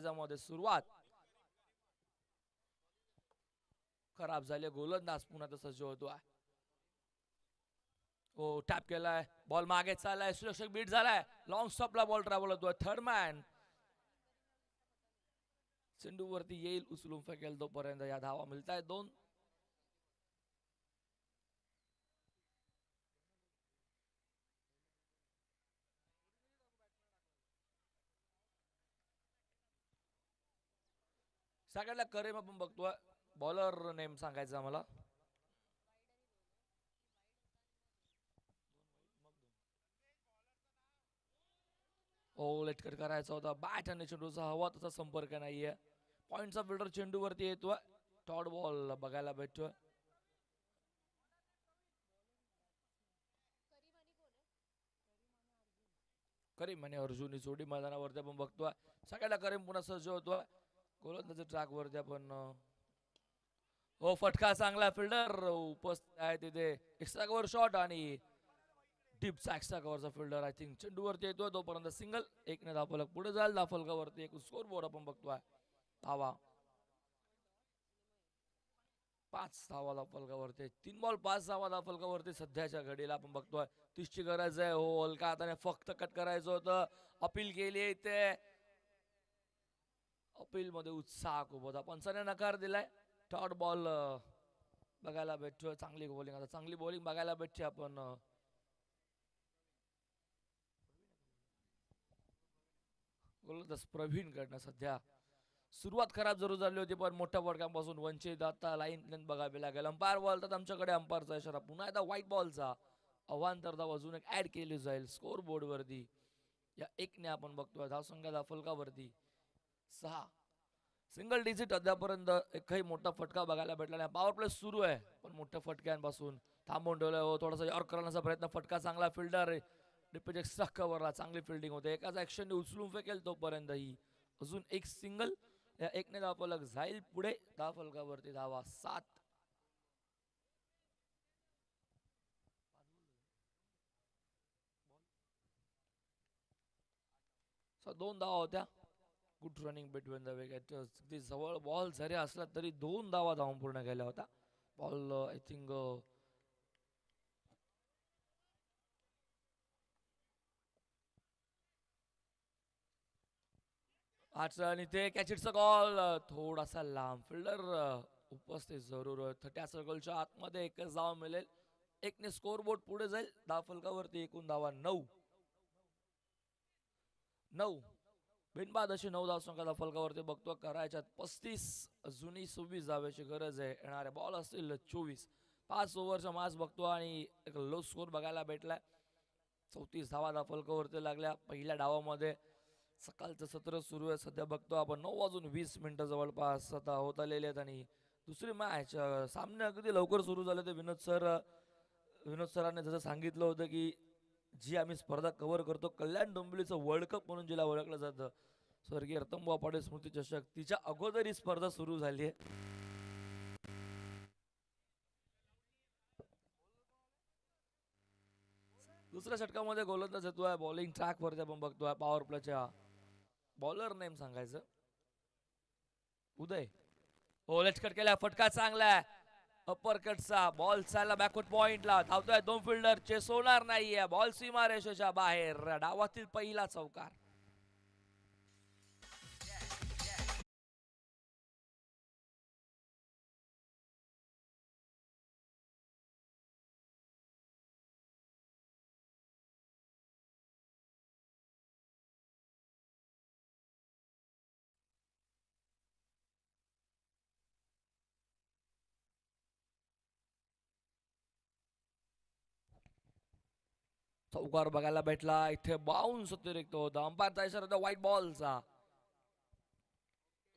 फलंदाजामध्ये सुरुवात खराब झाले. गोलंदाज पुन्हा सज्ज होतोय. हो टॅप केलाय, बॉल मागे चाललाय, सुरक्षक बीट झालाय, लॉंग स्टॉपला बॉल ट्रॅव्हल होतोय. थर्ड मॅन चेंडूवरती येईल, उचलून फेकेल तोपर्यंत या धावा मिळत आहेत 2. सगळ्याला करेम आपण बघतोय. बॉलर नेम सांगायचा मला. ओ लेटकट करायचा होता. बॅट आणि चेंडूचा हवा तसा संपर्क नाहीये. पॉइंटचा फिल्डर चेंडूवरती येतोय. टॉट बॉल बघायला भेटतोय. करीम आणि अर्जुन ही जोडी मैदानावरती आपण बघतोय. सगळ्याला करीम पुन्हा सज्ज होतोय. गोलंदाजी ट्रॅक वरती आपण हो फटका चांगला, फिल्डर उपस्थित आहे तिथे. एक्स्ट्रा कव्हर शॉट आणि डीपचा एक्स्ट्रा कव्हरचा फिल्डर आय थिंक चेंडूवरती येतोय तोपर्यंत सिंगल. 1 धाफलक पुढे जाईल. धाफलकावरती एक स्कोर बोर्ड आपण बघतोय. धावा 5 धावा धाफलकावरती. 3 बॉल 5 धावा धाफलकावरती सध्याच्या घडीला आपण बघतोय. 30 ची गरज आहे. हो हलका हाताने फक्त कट करायचं होतं. अपील केली इथे. अपील मध्ये उत्साह खूप होता. पंचाने नकार दिलाय. टॉट बॉल बघायला भेटतोय. चांगली बॉलिंग, आता चांगली बॉलिंग बघायला भेटते आपण. गोलंदाज प्रवीण कडनं सध्या सुरुवात खराब जरूर झाली होती, पण मोठ्या फटक्यांपासून वंचित. आता लाईन लेंथ बघावी लागेल. अंपायर बोलतात आमच्याकडे अंपायरचा इशारा. पुन्हा एकदा व्हाईट बॉलचा अवांतर धाव अजून एक ऍड केली जाईल स्कोर बोर्ड वरती. या 1 ने आपण बघतोय धावसंख्या धाफलकावरती 6. सिंगल डिजिट अद्यापर्यंत एकही मोठा फटका बघायला भेटला नाही. पॉवर प्ले सुरू आहे, पण मोठ्या फटक्यांपासून थांबवून ठेवलाय. हो थोडासा यॉर्क करण्याचा प्रयत्न. फटका चांगला, फिल्डर डिपेज कव्हरला चांगली फिल्डिंग होते. एकाच ऍक्शन उचलून फेकेल तोपर्यंत ही अजून एक सिंगल. या 1 ने धावफलक जाईल पुढे. धावफलकावरती धावा 7. 2 धावा होत्या. Good running between the wicket. अगदी जवळ बॉल जरी असला तरी 2 धावा धावून पूर्ण केल्या होत्या. बॉल आय थिंक आणि ते कॅचिटचा कॉल थोडासा लांब. फिल्डर उपस्थित जरूर. 30 सर्कलच्या आतमध्ये एकच धाव मिळेल. 1 ने स्कोर बोर्ड पुढे जाईल. धावफलकावरती एकूण धावा 9. बिनबाद अशी 9 धावसंख्या धावफलकावरती बघतो. करायच्यात 35. अजूनही 26 धाव्याची गरज आहे. येणारे बॉल असतील 24. 5 ओव्हरचा मास बघतो आणि एक लो स्कोर बघायला भेटलाय. 34 धावा धावफलकावरती लागल्या पहिल्या डावामध्ये. सकाळचं सत्र सुरू आहे सध्या बघतो आपण. 9:20 जवळपास आता होत आलेले आहेत. आणि दुसरी मॅच सामने अगदी लवकर सुरू झाले. ते विनोद सरांनी जसं सांगितलं होतं की जी आम्ही स्पर्धा कव्हर करतो, कल्याण डोंबिवलीचं वर्ल्ड कप म्हणून जिला ओळखलं जातं, स्वर्गीय रतनबुवा पाटील स्मृती चषक, तिच्या अगोदर ही स्पर्धा सुरू झाली आहे. दुसऱ्या षटकामध्ये गोलंदाज येतोय. बॉलिंग ट्रॅक वरती आपण बघतोय. पॉवर प्लेच्या बॉलर नेम सांगायचं उदय. हो लेटकट केला. फटका चांगला. अपर कटचा बॉल चालला बॅकवर्ड पॉइंटला. धावतोय 2 फिल्डर. चेस होणार नाहीये. बॉल सीमारेषेच्या बाहेर. डावातील पहिला चौकार. चौकार बघायला भेटला. इथे बाउन्स अतिरिक्त होता. अंपायरचा इशारा होता व्हाईट बॉलचा.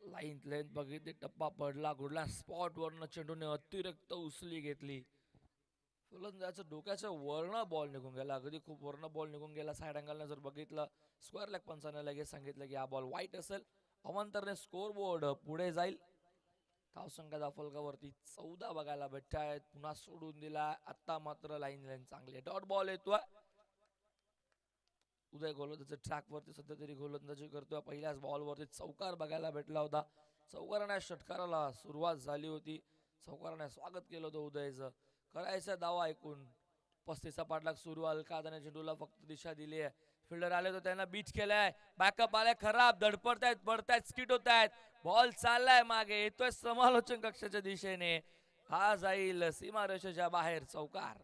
लाईन लेंथ बघितली. टप्पा पडला. गुडला स्पॉट वरनं चेंडूने अतिरिक्त उसली घेतली. फलंदाजाच्या डोक्याच्या वरनं बॉल निघून गेला. अगदी खूप वरनं बॉल निघून गेला. साईड अँगलने जर बघितलं, स्क्वेअर लेग पंचाने लगेच सांगितलं की हा बॉल व्हाईट असेल. अवांतरने स्कोर बोर्ड पुढे जाईल. धावसंख्या धावफलकावरती 14 बघायला भेटत आहेत. पुन्हा सोडून दिला. आता मात्र लाईन चांगली आहे. डॉट बॉल येतोय. उदय गोलंदाजी ट्रॅकवरती सध्या तरी गोलंदाजी करतोय. पहिल्याच बॉलवरती चौकार बघायला भेटला होता. चौकाराने षटकाराला सुरुवात झाली होती. चौकाराने स्वागत केलं होतं उदयचं. करायचा दावा ऐकून 35चा पाठलाग सुरू. अलकादाने चेंडूला फक्त दिशा दिली आहे. फिल्डर आले तर त्यांना बीट केलाय. बॅकअप आलाय खराब. धडपडतायत पडतायत स्किट होत आहेत. बॉल चाललाय मागे येतोय समालोचन कक्षाच्या दिशेने. हा जाईल सीमारेषेच्या बाहेर. चौकार.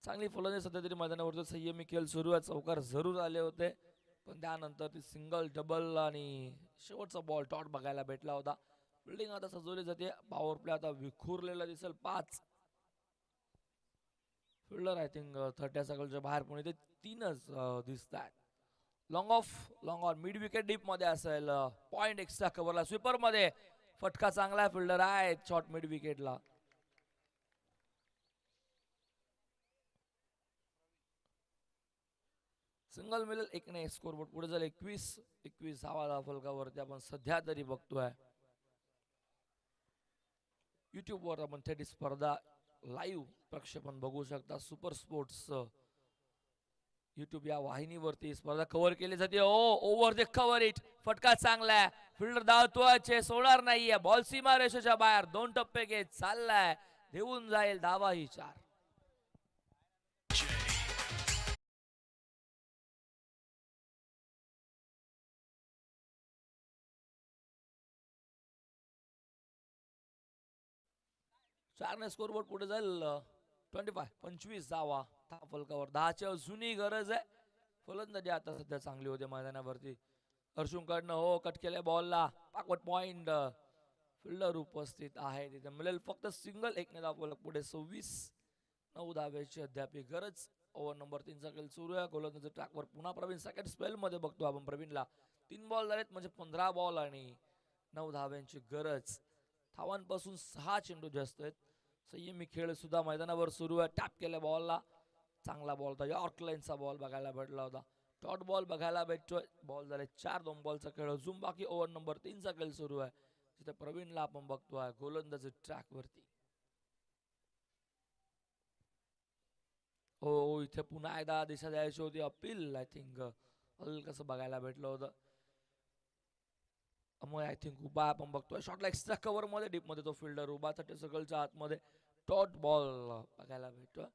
चांगली फलंदाजी सध्या तरी मैदानावरती संयमी खेळ सुरू आहे. चौकार जरूर आले होते पण त्यानंतर ती सिंगल डबल आणि शेवटचा बॉल टॉट बघायला भेटला होता. बिल्डिंग आता सजवली जाते. पॉवर प्ले आता विखुरलेला दिसेल. 5 फिल्डर आय थिंक 30 सर्कलच्या बाहेर पण इथे 3च दिसत आहेत. Long on mid wicket deep मध्ये असेल. पॉइंट एक्स्ट्रा कव्हरला स्वीपर मध्ये फटका चांगला फिल्डर आहे शॉर्ट मिड विकेटला. सिंगल मिळेल 1 स्कोरबोर्ड पुढे झाले 21 धावा फलकावरती आपण सध्या तरी बघतोय. युट्यूब वर आपण थेट स्पर्धा लाईव्ह प्रक्षेपण बघू शकता. सुपर स्पोर्ट्स युट्यूब या वाहिनीवरती स्पर्धा कव्हर केली जाते. Over the cover it. फटका चांगला आहे. फिल्डर धावतोय सोडणार नाहीये. बॉल सीमा रेषेच्या बाहेर 2 टप्पे घेत चाललाय. देऊन जाईल धावा ही 4. चारने स्कोरबोर्ड पुढे जाईल. 25 धावा फलकावर. 10ची अजूनही गरज आहे. फलंदाजी आता सध्या चांगली होते मैदानावरती. अर्जुनकडनं कट केल्या बॉलला. पाकवट पॉइंट. फिल्डर उपस्थित आहे तिथे. मिळेल फक्त सिंगल. 1 धाव पुढे 26-9 धावेची अद्याप गरज. ओव्हर नंबर 3 चा खेळ सुरू आहे. गोलंदाजी ट्रॅकवर पुन्हा प्रवीण. सेकंड स्पेल मध्ये बघतो आपण प्रवीणला. 3 बॉल झालेत म्हणजे 15 बॉल आणि 9 धाव्यांची गरज. धावांपासून 6 चेंडू जास्त आहेत. संयमी खेळ सुद्धा मैदानावर सुरू आहे. टॅप केल्या बॉलला. चांगला बॉल होता. यॉर्क लाईनचा बॉल बघायला भेटला होता. डॉट बॉल बघायला भेटतोय. बॉल झाले 4. 2 बॉलचा खेळ अजून बाकी. ओव्हर नंबर 3 चा खेळ सुरू आहे. तिथे प्रवीणला आपण बघतोय गोलंदाजी ट्रॅक वरती. इथे पुन्हा एकदा दिशा द्यायची होती. अपील आय थिंक कसं बघायला भेटलं होतं. मग आय थिंक उभा आपण बघतोय. शॉटला एक्स्ट्रा कव्हर मध्ये डीप मध्ये तो फिल्डर उभा 30 सर्कलच्या आतमध्ये. डॉट बॉल बघायला भेटतोय.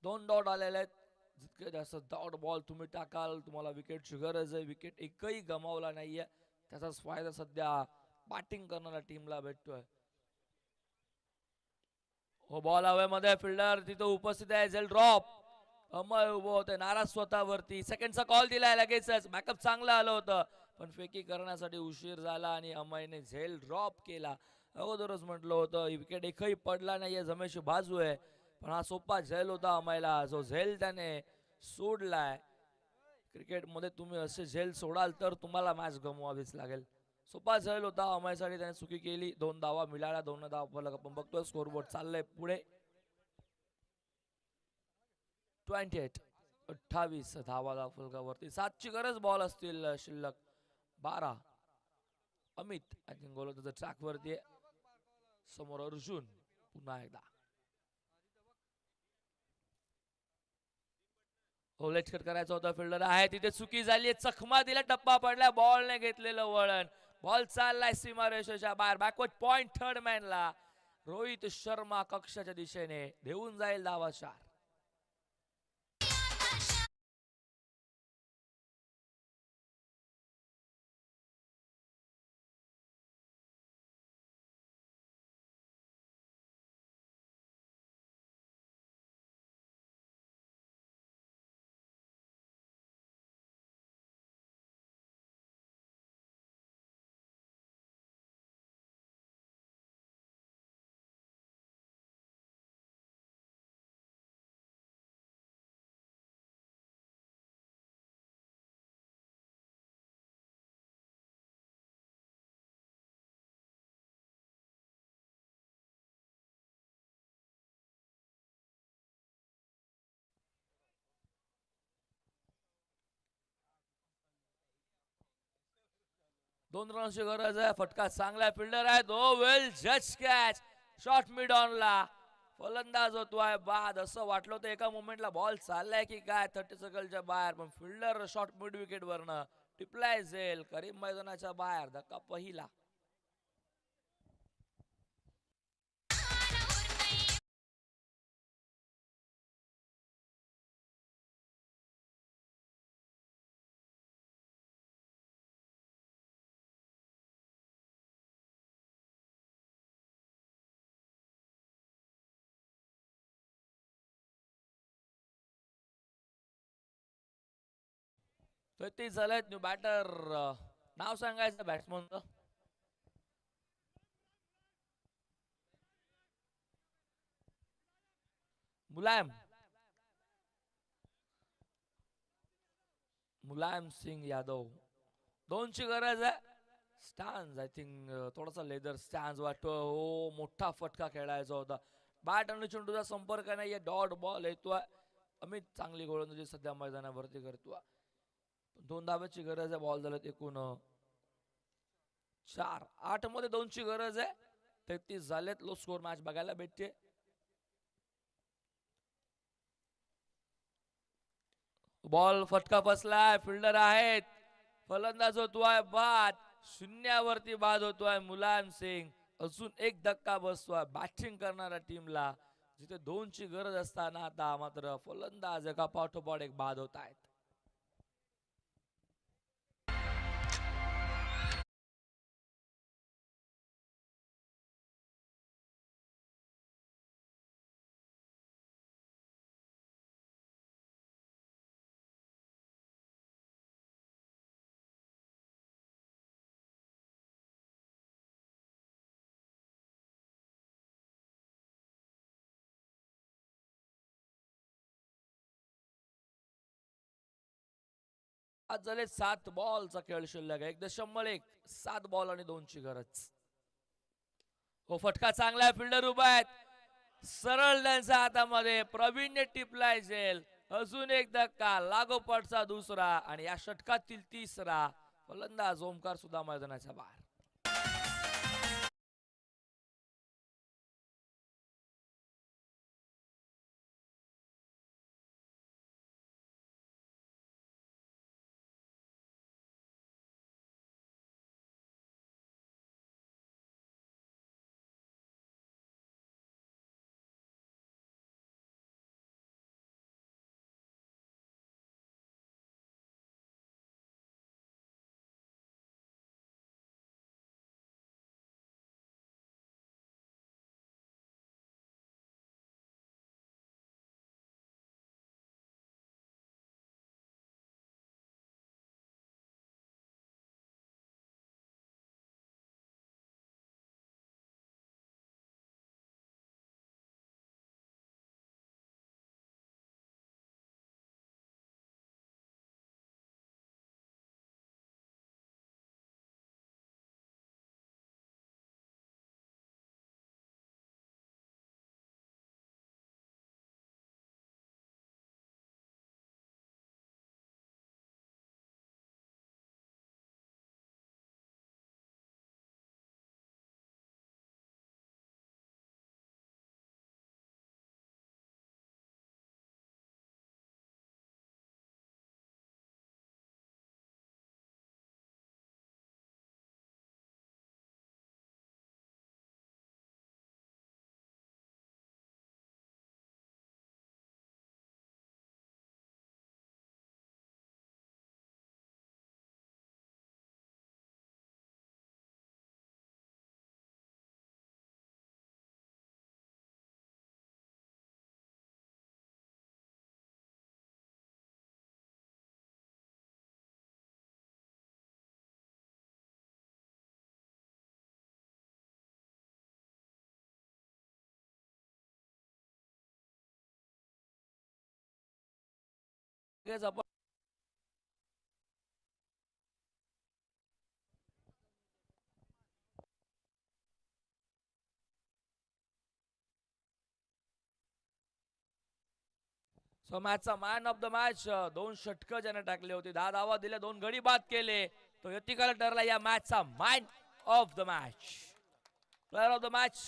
2 डॉट आलेले आहेत. जितके जास्त डॉट बॉल तुम्ही टाकाल तुम्हाला विकेटची गरज आहे. विकेट एकही गमावला नाहीये. त्याचाच फायदा सध्या बॅटिंग करणाऱ्या टीमला भेटतोय. बॉल हवेमध्ये. फिल्डर तिथं उपस्थित आहे. झेल ड्रॉप. अमय उभं होते नाराज स्वतःवरती. सेकंडचा कॉल दिलाय लगेचच. बॅकअप चांगलं आलं होतं पण फेकी करण्यासाठी उशीर झाला आणि अमयने झेल ड्रॉप केला. अगोदरच म्हटलं होतं विकेट एकही पडला नाहीये. जमेशी बाजू आहे पण हा सोपा झेल होता अमयला. जो झेल त्याने सोडलाय. क्रिकेटमध्ये तुम्ही असे झेल सोडाल तर तुम्हाला मॅच गमवावीच लागेल. सोपा झेल होता अमयसाठी, त्याने चुकी केली. 2 धावा मिळाल्या, 2 धावा फलक. आपण बघतोय स्कोरबोर्ड चाललंय पुढे. 28 धावा फलकावरती. 7ची गरज, बॉल असतील शिल्लक 12. अमित आय थिंक गोलंदाज ट्रॅक वरती आहे. समोर अर्जुन पुन्हा एकदा. कट करायचा होता, फिल्डर आहे तिथे, चुकी झाली, चकमा दिला, टप्पा पडला, बॉलने घेतलेलं वळण. बॉल चाललाय सीमारेषेच्या बाहेर. बॅकवर्ड पॉइंट थर्ड मॅनला. रोहित शर्मा कक्षाच्या दिशेने देऊन जाईल धावा 4. दोन रनची गरज आहे. फटका चांगला, फिल्डर आहे तो, वेल जज कॅच. शॉर्ट मिड ऑनला, फलंदाज होतोय बाद. असं वाटलं होतं एका मोमेंटला बॉल चाललाय की काय 30 सर्कलच्या बाहेर, पण फिल्डर शॉर्ट मिड विकेट वरनं टिपलाय झेल. करीम मैदानाच्या बाहेर. धक्का पहिला. ते झालेत. न्यू बॅटर, नाव सांगायचं बॅट्समनचं. मुलायम मुलायम सिंग यादव. 2ची गरज आहे. स्टॅन्स आय थिंक थोडासा लेदर स्टॅन्स वाटतो. हो, मोठा फटका खेळायचा होता. बॅट आणि चेंडूचा संपर्क नाहीये. डॉट बॉल येतोय. अमित चांगली गोलंदाजी सध्या मैदानावरती करतोय. 2 धाब्याची गरज आहे. बॉल झालेत एकूण 4. 8 मध्ये 2ची गरज आहे. 33 झालेत. लो स्कोर मॅच बघायला भेटते. बॉल फटका फसलाय, फिल्डर आहेत, फलंदाज होतोय बाद. 0वरती बाद होतोय मुलायम सिंग. अजून एक धक्का बसतोय बॅटिंग करणाऱ्या टीमला, जिथे 2ची गरज असताना आता मात्र फलंदाज एका पाठोपाठ एक बाद होत आहेत. आज झाले 7 बॉलचा खेळ शिल्लक आहे. 1.1. 7 बॉल आणि 2ची गरज. हो, फटका चांगला आहे, फिल्डर उभा आहेत, सरळ त्यांच्या हातामध्ये. प्रवीणने टिपलाय झेल. अजून एक धक्का, लागोपाठचा दुसरा आणि या षटकातील 3रा. फलंदाज ओमकार सुद्धा मैदानाच्या बाहेर. लगेच आपण सो मॅचचा मॅन ऑफ द मॅच 2 षटकं ज्याने टाकले होते, 10 धावा दिल्या, 2 गडी बाद केले, तो यतिकाला ठरला या मॅचचा man of the match, player of the match.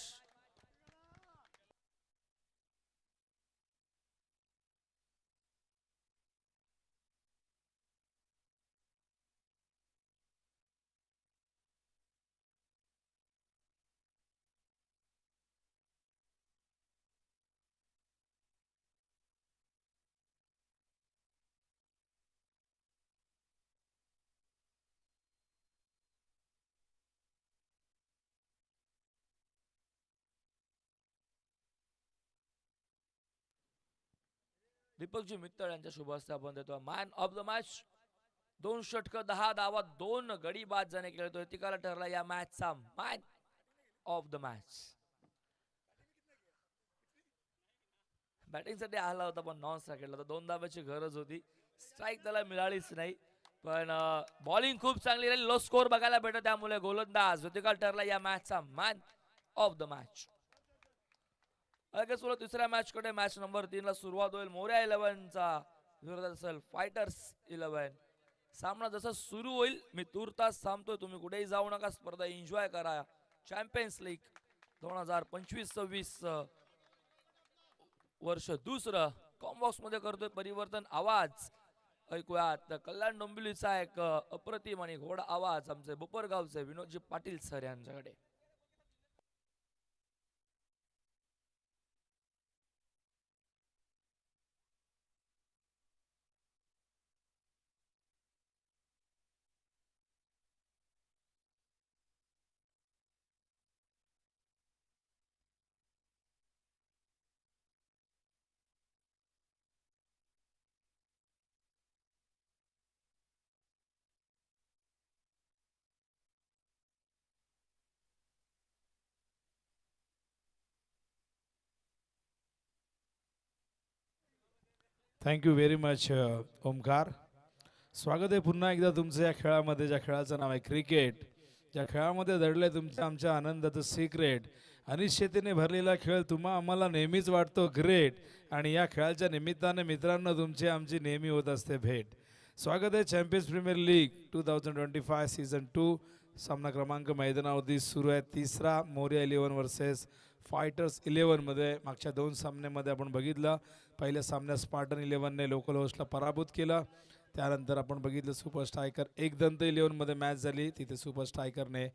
दीपकजी मित्तळ यांच्या शुभ हस्ते आपण देतो मॅन ऑफ द मॅच. 2 षटकं, 10 धावा, 2 गडी बाद ज्याने केले, तो यतिकाला ठरला या मॅचचा मॅन ऑफ द मॅच. बॅटिंगसाठी आला होता पण नॉन स्ट्राईकला, तर 2 धाब्याची गरज होती, स्ट्राईक त्याला मिळालीच नाही. पण बॉलिंग खूप चांगली राहिली, लो स्कोर बघायला भेटत, त्यामुळे गोलंदाज यतिकाला ठरला या मॅचचा मॅन ऑफ द मॅच. लगेच बोलू तिसऱ्या मॅच कडे. मॅच नंबर 3 ला सुरुवात होईल. मोरया 11चा विरोधात असेल फायटर्स 11. सामना जसा सुरू होईल मी तुर्तास थांबतोय, तुम्ही कुठेही जाऊ नका, स्पर्धा एन्जॉय करा. चॅम्पियन्स लीग 2025-26 वर्ष दुसरं कॉम्बॉक्स मध्ये करतोय परिवर्तन. आवाज ऐकूयात कल्याण डोंबिवलीचा एक अप्रतिम आणि घोडा आवाज आमचे बोपरगावचे विनोदजी पाटील सर यांच्याकडे. Thank you very much Omkar. स्वागत आहे पुन्हा एकदा तुमचं या खेळामध्ये, ज्या खेळाचं नाव आहे क्रिकेट. ज्या खेळामध्ये दडले तुमच्या आमच्या आनंदाचं सिक्रेट. अनिश्चिततेने भरलेला खेळ तुम्हा आम्हाला नेहमीच वाटतो ग्रेट. आणि या खेळाच्या निमित्ताने मित्रांनो तुमची आमची नेहमी होत असते भेट. स्वागत आहे चॅम्पियन्स प्रीमियर लीग 2025 सीझन 2. सामना क्रमांक मैदानावरती सुरू आहे. तिसरा मोरया 11 वर्सेस फायटर्स 11 मध्ये. मागच्या 2 सामन्यामध्ये आपण बघितलं, पहिल्या सामन्यात स्पार्टन 11ने लोकल होस्टला पराभूत केला. त्यानंतर आपण बघितलं सुपर स्ट्रायकर एक दंत 11 मध्ये मॅच झाली, तिथे सुपर स्ट्रायकरने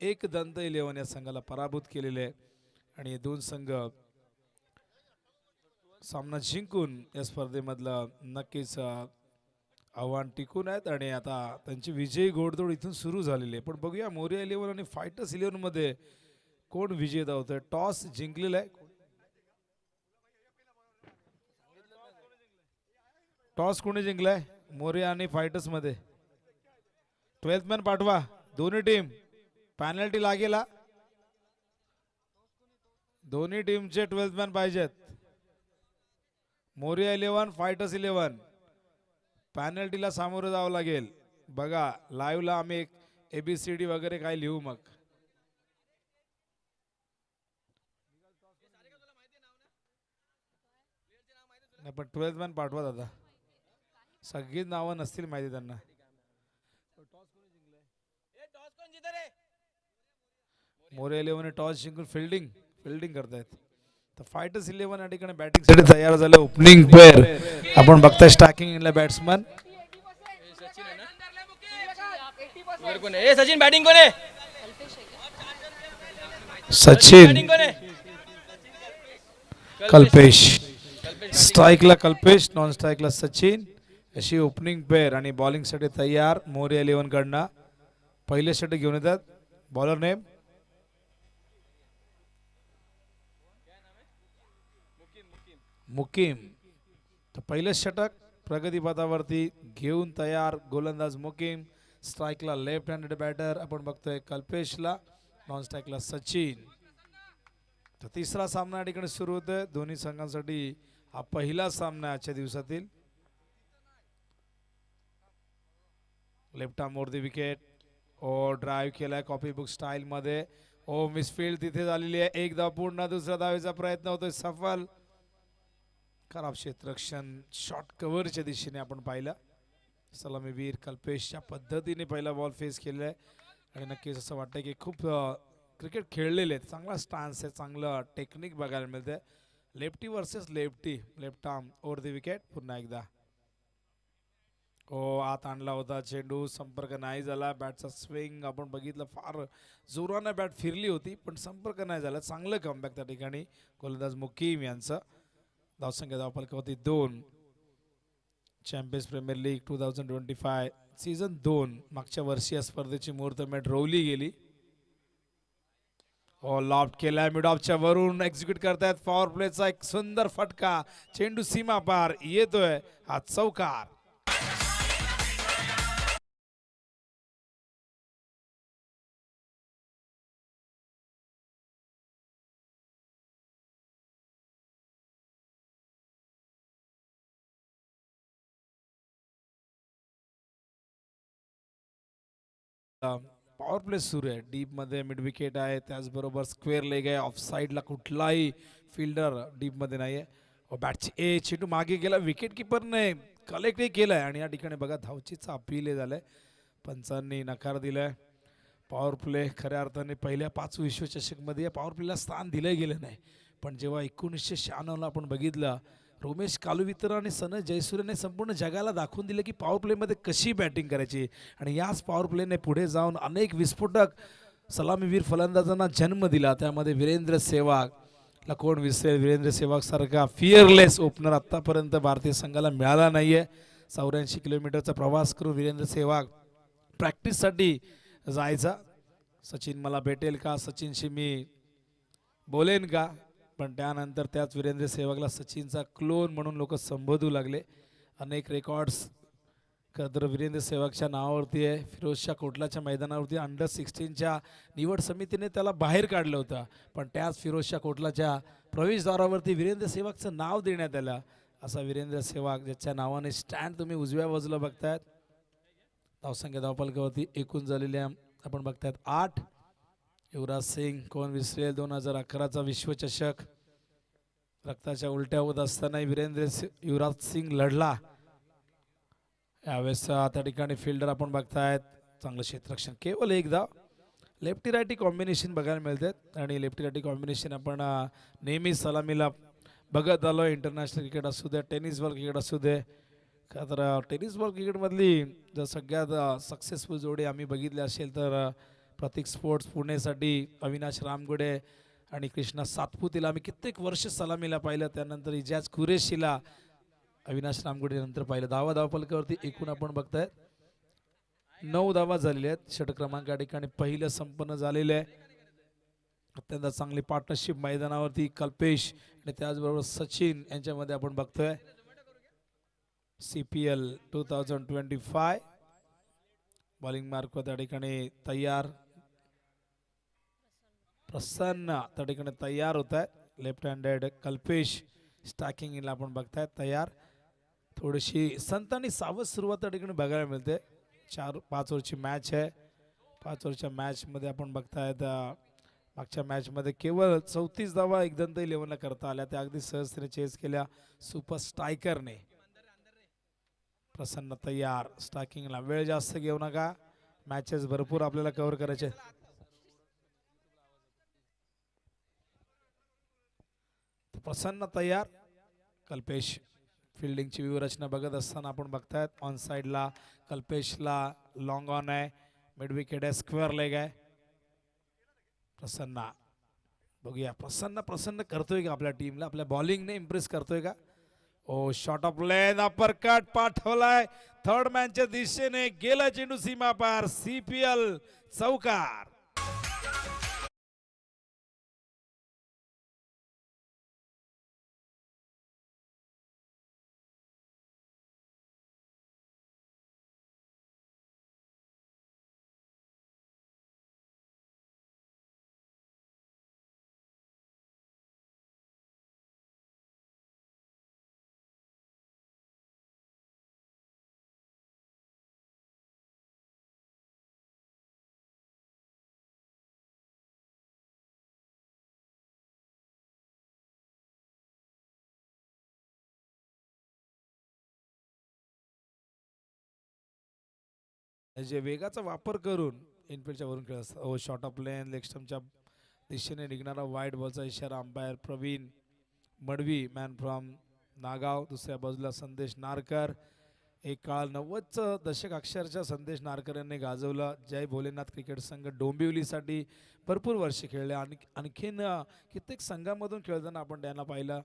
एक दंत 11 या संघाला पराभूत केलेले आहे. आणि 2 संघ सामना जिंकून या स्पर्धेमधलं नक्कीच आव्हान टिकून आहेत. आणि आता त्यांची विजयी घोडदौड इथून सुरू झालेली आहे. पण बघूया मोरया 11 आणि फायटर्स 11 मध्ये कोण विजेता होतोय. टॉस जिंकलेला आहे. टॉस कोणी जिंकलाय मोरया आणि फायटर्स मध्ये. 12th मॅन पाठवा दोन्ही टीम. पॅनल्टी लागेला. दोन्ही टीमचे 12th मॅन पाहिजेत. मोरया 11 फायटर्स 11. पॅनल्टीला सामोरं जावं लागेल. बघा लाईव्हला आम्ही एक ABCD वगैरे काय लिहू मग. नाही पण 12th मॅन पाठवा दादा, सगळी नावं नसतील माहिती त्यांना. मोरया 11 टॉस जिंकून फिल्डिंग करतायत. तर फायटर्स 11 या ठिकाणी बॅटिंग साठी तयार झाले. ओपनिंग पेअर आपण बघताय स्टॅकिंग इनला बॅट्समन सचिन. बॅटिंग कोण आहे? सचिन, कल्पेश. स्ट्राईकला कल्पेश, नॉन स्ट्राईकला सचिन. अशी ओपनिंग पेअर आणि बॉलिंग साठी तयार मोरया 11 कडनं. पहिले षटक घेऊन येतात. बॉलर नेम मुकीम. तर पहिलं षटक प्रगतीपथावरती घेऊन तयार गोलंदाज मुकीम. स्ट्राईकला लेफ्ट हँडेड बॅटर आपण बघतोय कल्पेशला, नॉन स्ट्राईकला सचिन. तर तिसरा सामना या ठिकाणी सुरू होतोय दोन्ही संघांसाठी. हा पहिला सामना आजच्या दिवसातील. Left arm over the wicket. ओ ड्राईव्ह केलाय कॉपी बुक स्टाईल मध्ये. ओ मिसफिल्ड तिथे झालेली आहे. एक धाव पूर्ण. दुसऱ्या धावेचा प्रयत्न होतोय सफल. खराब क्षेत्ररक्षण शॉर्ट कव्हरच्या दिशेने आपण पाहिलं. सलामीवीर कल्पेशच्या पद्धतीने पहिला बॉल फेस केलेला आहे आणि नक्कीच असं वाटतं की खूप क्रिकेट खेळलेले आहेत. चांगला स्टान्स आहे, चांगलं टेक्निक बघायला मिळतंय. Lefty versus lefty. Left arm over the wicket. पुन्हा एकदा आत आणला होता चेंडू, संपर्क नाही झाला. बॅटचा स्विंग आपण बघितलं, फार जोराने बॅट फिरली होती पण संपर्क नाही झाला. चांगलं कमबॅक त्या ठिकाणी गोलंदाज मुकीम यांचं. धावसंख्या धावफलक होती 2. चॅम्पियन्स प्रीमियर लीग 2025 सीझन 2 मागच्या वर्षी या स्पर्धेची मुहूर्तमेढ रोवली गेली. लॉफ्ट केलाय मिड ऑफच्या वरून. एक्झिक्यूट करतायत पॉवर प्लेचा एक सुंदर फटका. चेंडू सीमा पार येतोय. हा चौकार. पॉवर प्ले सुरू आहे. डीप मध्ये मिड विकेट आहे, त्याचबरोबर स्क्वेअर लेग आहे. ऑफ साईडला कुठलाही फिल्डर डीप मध्ये नाहीये. बॅटची चेंडू मागे गेला. विकेट किपरने कलेक्टही केलाय आणि या ठिकाणी बघा धावचीचा अपील झालंय. पंचांनी नकार दिलाय. पॉवर प्ले खऱ्या अर्थाने पहिल्या 5 विश्वचषकमध्ये या पॉवर प्लेला स्थान दिलं गेलं नाही. पण जेव्हा 1996ला आपण बघितलं, रोमेश कालुवितर आणि सनज जयसूर्यने संपूर्ण जगाला दाखवून दिलं की पॉवर प्लेमध्ये कशी बॅटिंग करायची. आणि याच पॉवर प्लेने पुढे जाऊन अनेक विस्फोटक सलामीवीर फलंदाजांना जन्म दिला. त्यामध्ये वीरेंद्र सेहवाग ला कोण विसरेल. वीरेंद्र सेहवाग सारखा फिअरलेस ओपनर आतापर्यंत भारतीय संघाला मिळाला नाहीये. 84 किलोमीटरचा प्रवास करून वीरेंद्र सेहवाग प्रॅक्टिससाठी जायचा. सचिन मला भेटेल का, सचिनशी मी बोलेन का, पण त्यानंतर त्याच वीरेंद्र सेहवागला सचिनचा क्लोन म्हणून लोक संबोधू लागले. अनेक रेकॉर्ड्स तर वीरेंद्र सेहवागच्या नावावरती आहे. फिरोजशाह कोटलाच्या मैदानावरती अंडर-16च्या निवड समितीने त्याला बाहेर काढलं होतं, पण त्याच फिरोजशाह कोटलाच्या प्रवेशद्वारावरती वीरेंद्र सेहवागचं नाव देण्यात आलं. असा वीरेंद्र सेहवाग ज्याच्या नावाने स्टँड तुम्ही उजव्या बाजूला बघतायत. धावसंख्या धावफलकावरती एकूण झालेल्या आपण बघतायत 8. युवराज सिंग कोण विसरेल. 2011चा विश्वचषक रक्ताच्या उलट्या होत असताना युवराज सिंग लढला. यावेळेस त्या ठिकाणी फिल्डर आपण बघतायत, चांगलं क्षेत्ररक्षण. केवळ एक धाव. लेफ्टी रायटी कॉम्बिनेशन बघायला मिळतात आणि लेफ्टी रायटी कॉम्बिनेशन आपण नेहमी सलामीला बघत आलो. इंटरनॅशनल क्रिकेट असू दे, टेनिस बॉल क्रिकेट असू दे. का तर टेनिस बॉल क्रिकेटमधली जर सगळ्यात सक्सेसफुल जोडी आम्ही बघितली असेल तर प्रतीक स्पोर्ट्स पुणेसाठी अविनाश रामगुडे आणि कृष्णा सातपुतेला आम्ही कित्येक वर्ष सलामीला पाहिलं. त्यानंतर इजाज कुरेशीला अविनाश रामगुडे नंतर पाहिलं. धावफलकावरती एकूण आपण बघताय 9 धावा झालेल्या आहेत. षटक क्रमांक या ठिकाणी पहिलं संपन्न झालेलं आहे. अत्यंत चांगली पार्टनरशिप मैदानावरती कल्पेश आणि त्याचबरोबर सचिन यांच्यामध्ये आपण बघतोय. CPL 2025 बॉलिंग मार्क त्या ठिकाणी तयार. प्रसन्न त्या ठिकाणी तयार होत आहे. लेफ्ट हँडेड कल्पेश स्टॅकिंगला आपण बघताय तयार. थोडीशी संत आणि सावध सुरुवात त्या ठिकाणी बघायला मिळते. 4-5 ओव्हरची मॅच आहे. 5 ओव्हरच्या मॅचमध्ये आपण बघतायत मागच्या मॅचमध्ये केवळ 34 धावा एकदंत 11ला करता आल्या. त्या अगदी सहजतेने चेस केल्या सुपर स्ट्रायकरने. प्रसन्न तयार स्टॅकिंगला. वेळ जास्त घेऊ नका, मॅचेस भरपूर आपल्याला कव्हर करायचे. प्रसन्न तयार. कल्पेश फिल्डिंगची व्यूहरचना बघत असताना आपण बघतायत ऑन साइडला कल्पेशला लॉंग ऑन आहे. मिड विकेट आहे, स्क्वेअर लेग आहे. प्रसन्न बघूया प्रसन्न करतोय का आपल्या टीमला, आपल्या बॉलिंगने इम्प्रेस करतोय का. Shot of lane upper cut पाठवलाय थर्ड मॅनच्या दिशेने. गेला चेंडू सीमा पार. CPL चौकार. जे वेगाचा वापर करून इनफिल्डच्या वरून खेळत असतात. ओ शॉर्ट ऑफ लेन लेग स्टंपच्या दिशेने निघणारा वाईट बॉलचा इशारा umpire Pravin Madvi man from Nagaon. दुसऱ्या बाजूला संदेश नारकर. एक काळ 90चं दशक अक्षरशः संदेश नारकर यांनी गाजवलं. जय भोलेनाथ क्रिकेट संघ डोंबिवलीसाठी भरपूर वर्ष खेळले. आणखीन कित्येक संघामधून खेळताना आपण त्यांना पाहिलं.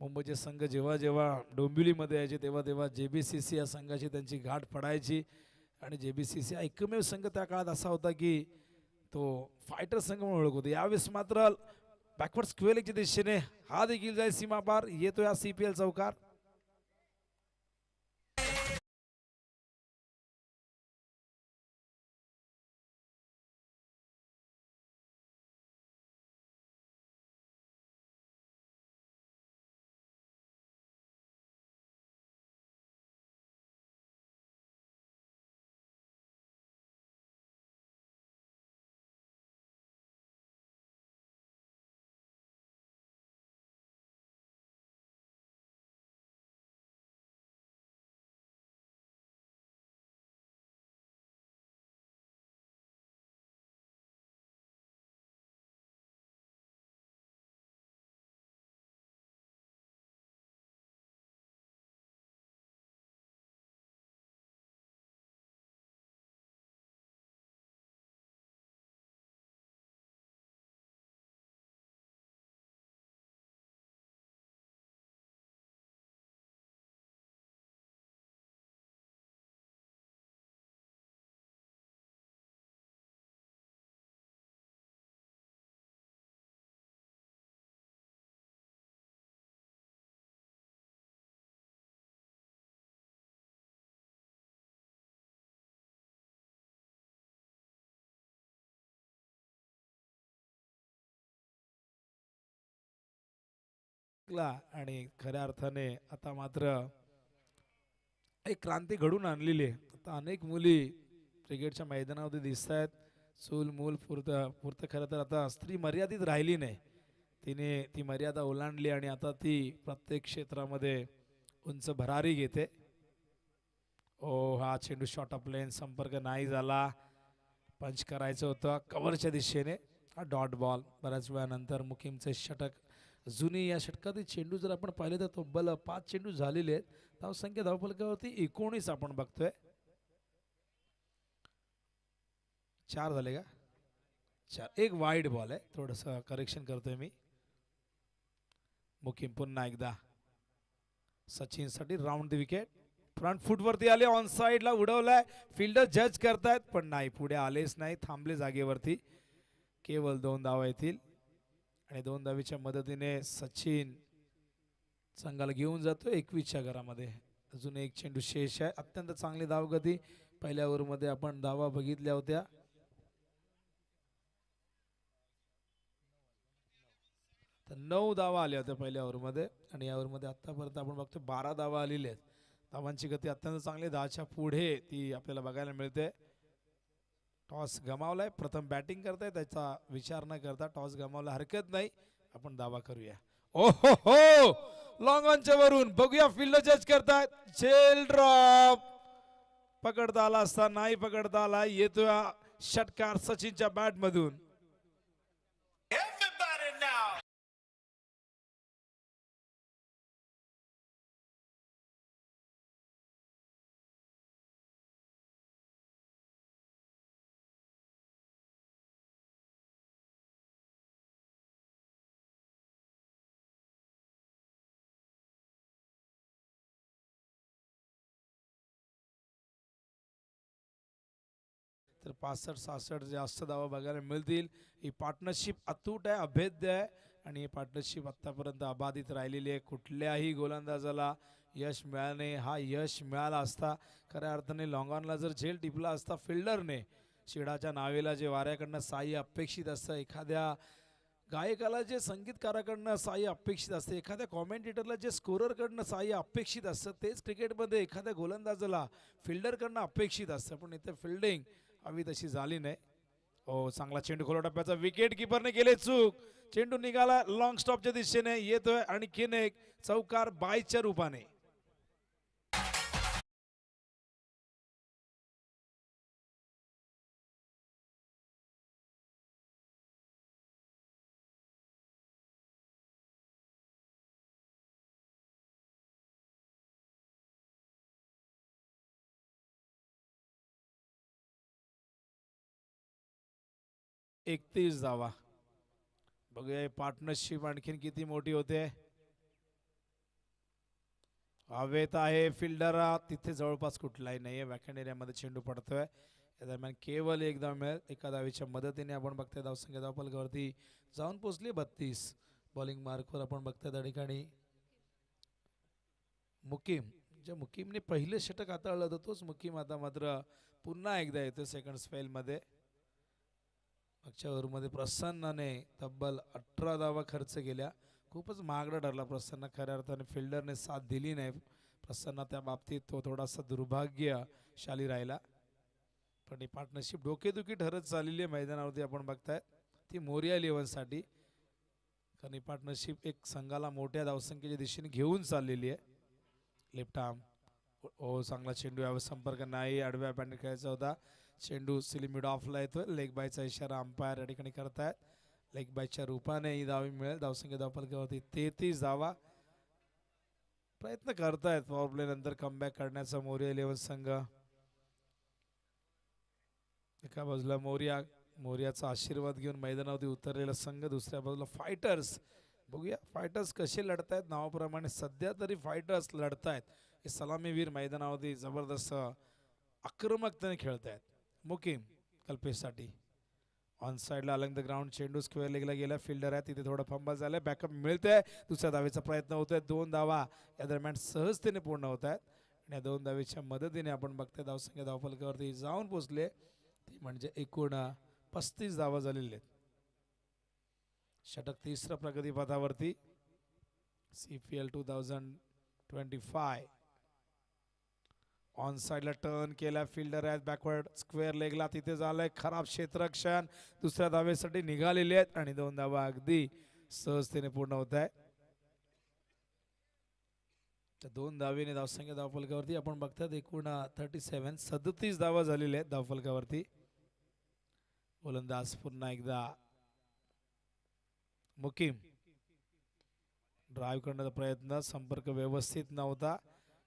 मुंबईचे संघ जेव्हा जेव्हा डोंबिवलीमध्ये यायचे तेव्हा तेव्हा JBCC या संघाची त्यांची गाठ पडायची. आणि JBCC एकमेव संघ त्या काळात असा होता की तो फायटर संघ म्हणून ओळख होती. यावेळेस मात्र बॅकवर्ड स्क्वेअरच्या दिशेने हा देखील जाईल सीमा पार. येतो या CPL चौकार. आणि खऱ्या अर्थाने आता मात्र एक क्रांती घडून आणलेली आहे. आता अनेक मुली क्रिकेटच्या मैदानामध्ये दिसत आहेत. चूल मूल पुरतं खरं तर आता स्त्री मर्यादित राहिली नाही. तिने ती मर्यादा ओलांडली आणि आता ती प्रत्येक क्षेत्रामध्ये उंच भरारी घेते. ओ हा चेंडू शॉर्ट ऑफ लेन संपर्क नाही झाला. पंच करायचं होतं कव्हरच्या दिशेने. हा डॉट बॉल. बऱ्याच वेळानंतर मुकीमचे षटक. जुनी या षटकातील चेंडू जर आपण पाहिले तर तब्बल 5 चेंडू झालेले आहेत. धावसंख्या धावफलकावरती 19 आपण बघतोय. 4 झाले का? 4. एक वाईड बॉल आहे. थोडंसं करेक्शन करतोय मी. मुकीम पुन्हा एकदा सचिन साठी राऊंड द विकेट. फ्रंट फूट वरती आले. ऑन साइडला उडवलाय. फिल्डर जज करतायत पण नाही पुढे आलेच नाही. थांबले जागेवरती. केवळ 2 धावा येतील आणि 2 धावीच्या मदतीने सचिन संघाला घेऊन जातो 21च्या घरामध्ये. अजून एक चेंडू शेष आहे. अत्यंत चांगली धावगती. पहिल्या ओव्हरमध्ये आपण धावा बघितल्या होत्या. तर 9 धावा आल्या होत्या पहिल्या ओव्हरमध्ये आणि या ओव्हरमध्ये आतापर्यंत आपण बघतो 12 धावा आलेल्या आहेत. धावांची गती अत्यंत चांगली. 10च्या पुढे ती आपल्याला बघायला मिळते. टॉस गमावलाय. प्रथम बॅटिंग करताय त्याचा विचार न करता टॉस गमावला हरकत नाही. आपण दावा करूया. ओहो हो लॉंग ऑनच्या वरून बघूया फील्ड जज करतायत. झेल ड्रॉप पकडता आला असता नाही पकडता आला. येतोय षटकार सचिनच्या बॅट मधून. तर 65-66 जास्त धावा बघायला मिळतील. ही पार्टनरशिप अतूट आहे. अभेद्य आहे आणि ही पार्टनरशिप आतापर्यंत अबाधित राहिलेली आहे. कुठल्याही गोलंदाजाला यश मिळाले. हा यश मिळाला असता खऱ्या अर्थाने लॉंगॉनला जर झेल टिपला असता फिल्डरने. शिडाच्या नावेला जे वाऱ्याकडनं साह्य अपेक्षित असतं. एखाद्या गायकाला जे संगीतकाराकडनं साह्य अपेक्षित असते. एखाद्या कॉमेंटेटरला जे स्कोररकडनं साह्य अपेक्षित असतं तेच क्रिकेटमध्ये एखाद्या गोलंदाजाला फिल्डरकडनं अपेक्षित असतं. पण इथे फिल्डिंग हवी तशी झाली नाही. ओ चांगला चेंडू खोला टप्प्याचा. विकेट किपरने केले चूक. चेंडू निघाला लॉंग स्टॉपच्या दिशेने. येतोय आणखीन एक चौकार बायच्या रूपाने. 31 धावा. बघूया पार्टनरशिप आणखीन किती मोठी होते. हवेत आहे फिल्डर तिथे जवळपास कुठलाही नाहीये. वॅकंड एरियामध्ये चेंडू पडतोय. या दरम्यान केवळ एक धाव मिळेल. एका धावेच्या मदतीने आपण बघतोय धावसंख्या धावफलकावरती जाऊन पोहोचली 32. बॉलिंग मार्कवर आपण बघतोय त्या ठिकाणी मुकीम, ज्या मुकीमने पहिले षटक हाताळलं होतं तोच मुकीम आता मात्र पुन्हा एकदा येतो सेकंड स्पेलमध्ये. मागच्या ओव्हरमध्ये प्रसन्नाने तब्बल 18 धावा खर्च केल्या. खूपच महागडा ठरला प्रसन्न, खऱ्या अर्थाने फिल्डरने साथ दिली नाही. प्रसन्न त्या बाबतीत तो थोडासा दुर्भाग्यशाली राहिला. पण ही पार्टनरशिप डोकेदुखी ठरत चाललेली आहे मैदानावरती आपण बघताय ती मोरिया 11साठी. कारण ही पार्टनरशिप एक संघाला मोठ्या धावसंख्येच्या दिशेने घेऊन चाललेली आहे. लेफ्ट आर्म ओ चांगला चेंडू यावर संपर्क नाही. आडव्या बॅटने खेळायचा होता. चेंडू सिली मिड ऑफला येतोय. लेग बायचा इशारा अंपायर या ठिकाणी करतायत. लेग बायच्या रूपाने ही धावी मिळेल. धावसंख्या धावफलकावरती 33 धावा. प्रयत्न करतायत पॉवर प्ले नंतर कमबॅक करण्याचा मोरिया 11 संघ. एका बाजूला मोरियाचा आशीर्वाद घेऊन मैदानावरती उतरलेला संघ, दुसऱ्या बाजूला फायटर्स. बघूया फायटर्स कसे लढतायत. नावाप्रमाणे सध्या तरी फायटर्स लढतायत. हे सलामीवीर मैदानावरती जबरदस्त आक्रमकतेने खेळतायत. मुकीम कल्पेशसाठी ऑन साइडला अलंग द ग्राउंड चेंडू स्क्वेअर लेगला गेला. फिल्डर आहे तिथे थोडं फंबल झालं. बॅकअप मिळतंय. दुसऱ्या धावेचा प्रयत्न होतोय. 2 धावा या दरम्यान सहजतेने पूर्ण होत आहेत. आणि या 2 धावेच्या मदतीने आपण बघतोय धावसंख्या धावफलकावरती जाऊन पोचले. ती म्हणजे एकूण 35 धावा झालेले आहेत. षटक तिसरं प्रगतीपथावरती CPL 2025. ऑन साइडला टर्न केला. फिल्डर आहेत बॅकवर्ड स्क्वेअर लेगला तिथे झालंय खराब क्षेत्ररक्षण. दुसऱ्या धावेसाठी निघालेले आहेत आणि 2 धावा अगदी सहजतेने पूर्ण होत आहे. त्या 2 धावेने धावसंख्या धावफलकावरती आपण बघतात एकूण 37 धावा झालेल्या आहेत धावफलकावरती. गोलंदाज पुन्हा एकदा मुकीम. ड्राईव्ह करण्याचा प्रयत्न, संपर्क व्यवस्थित नव्हता.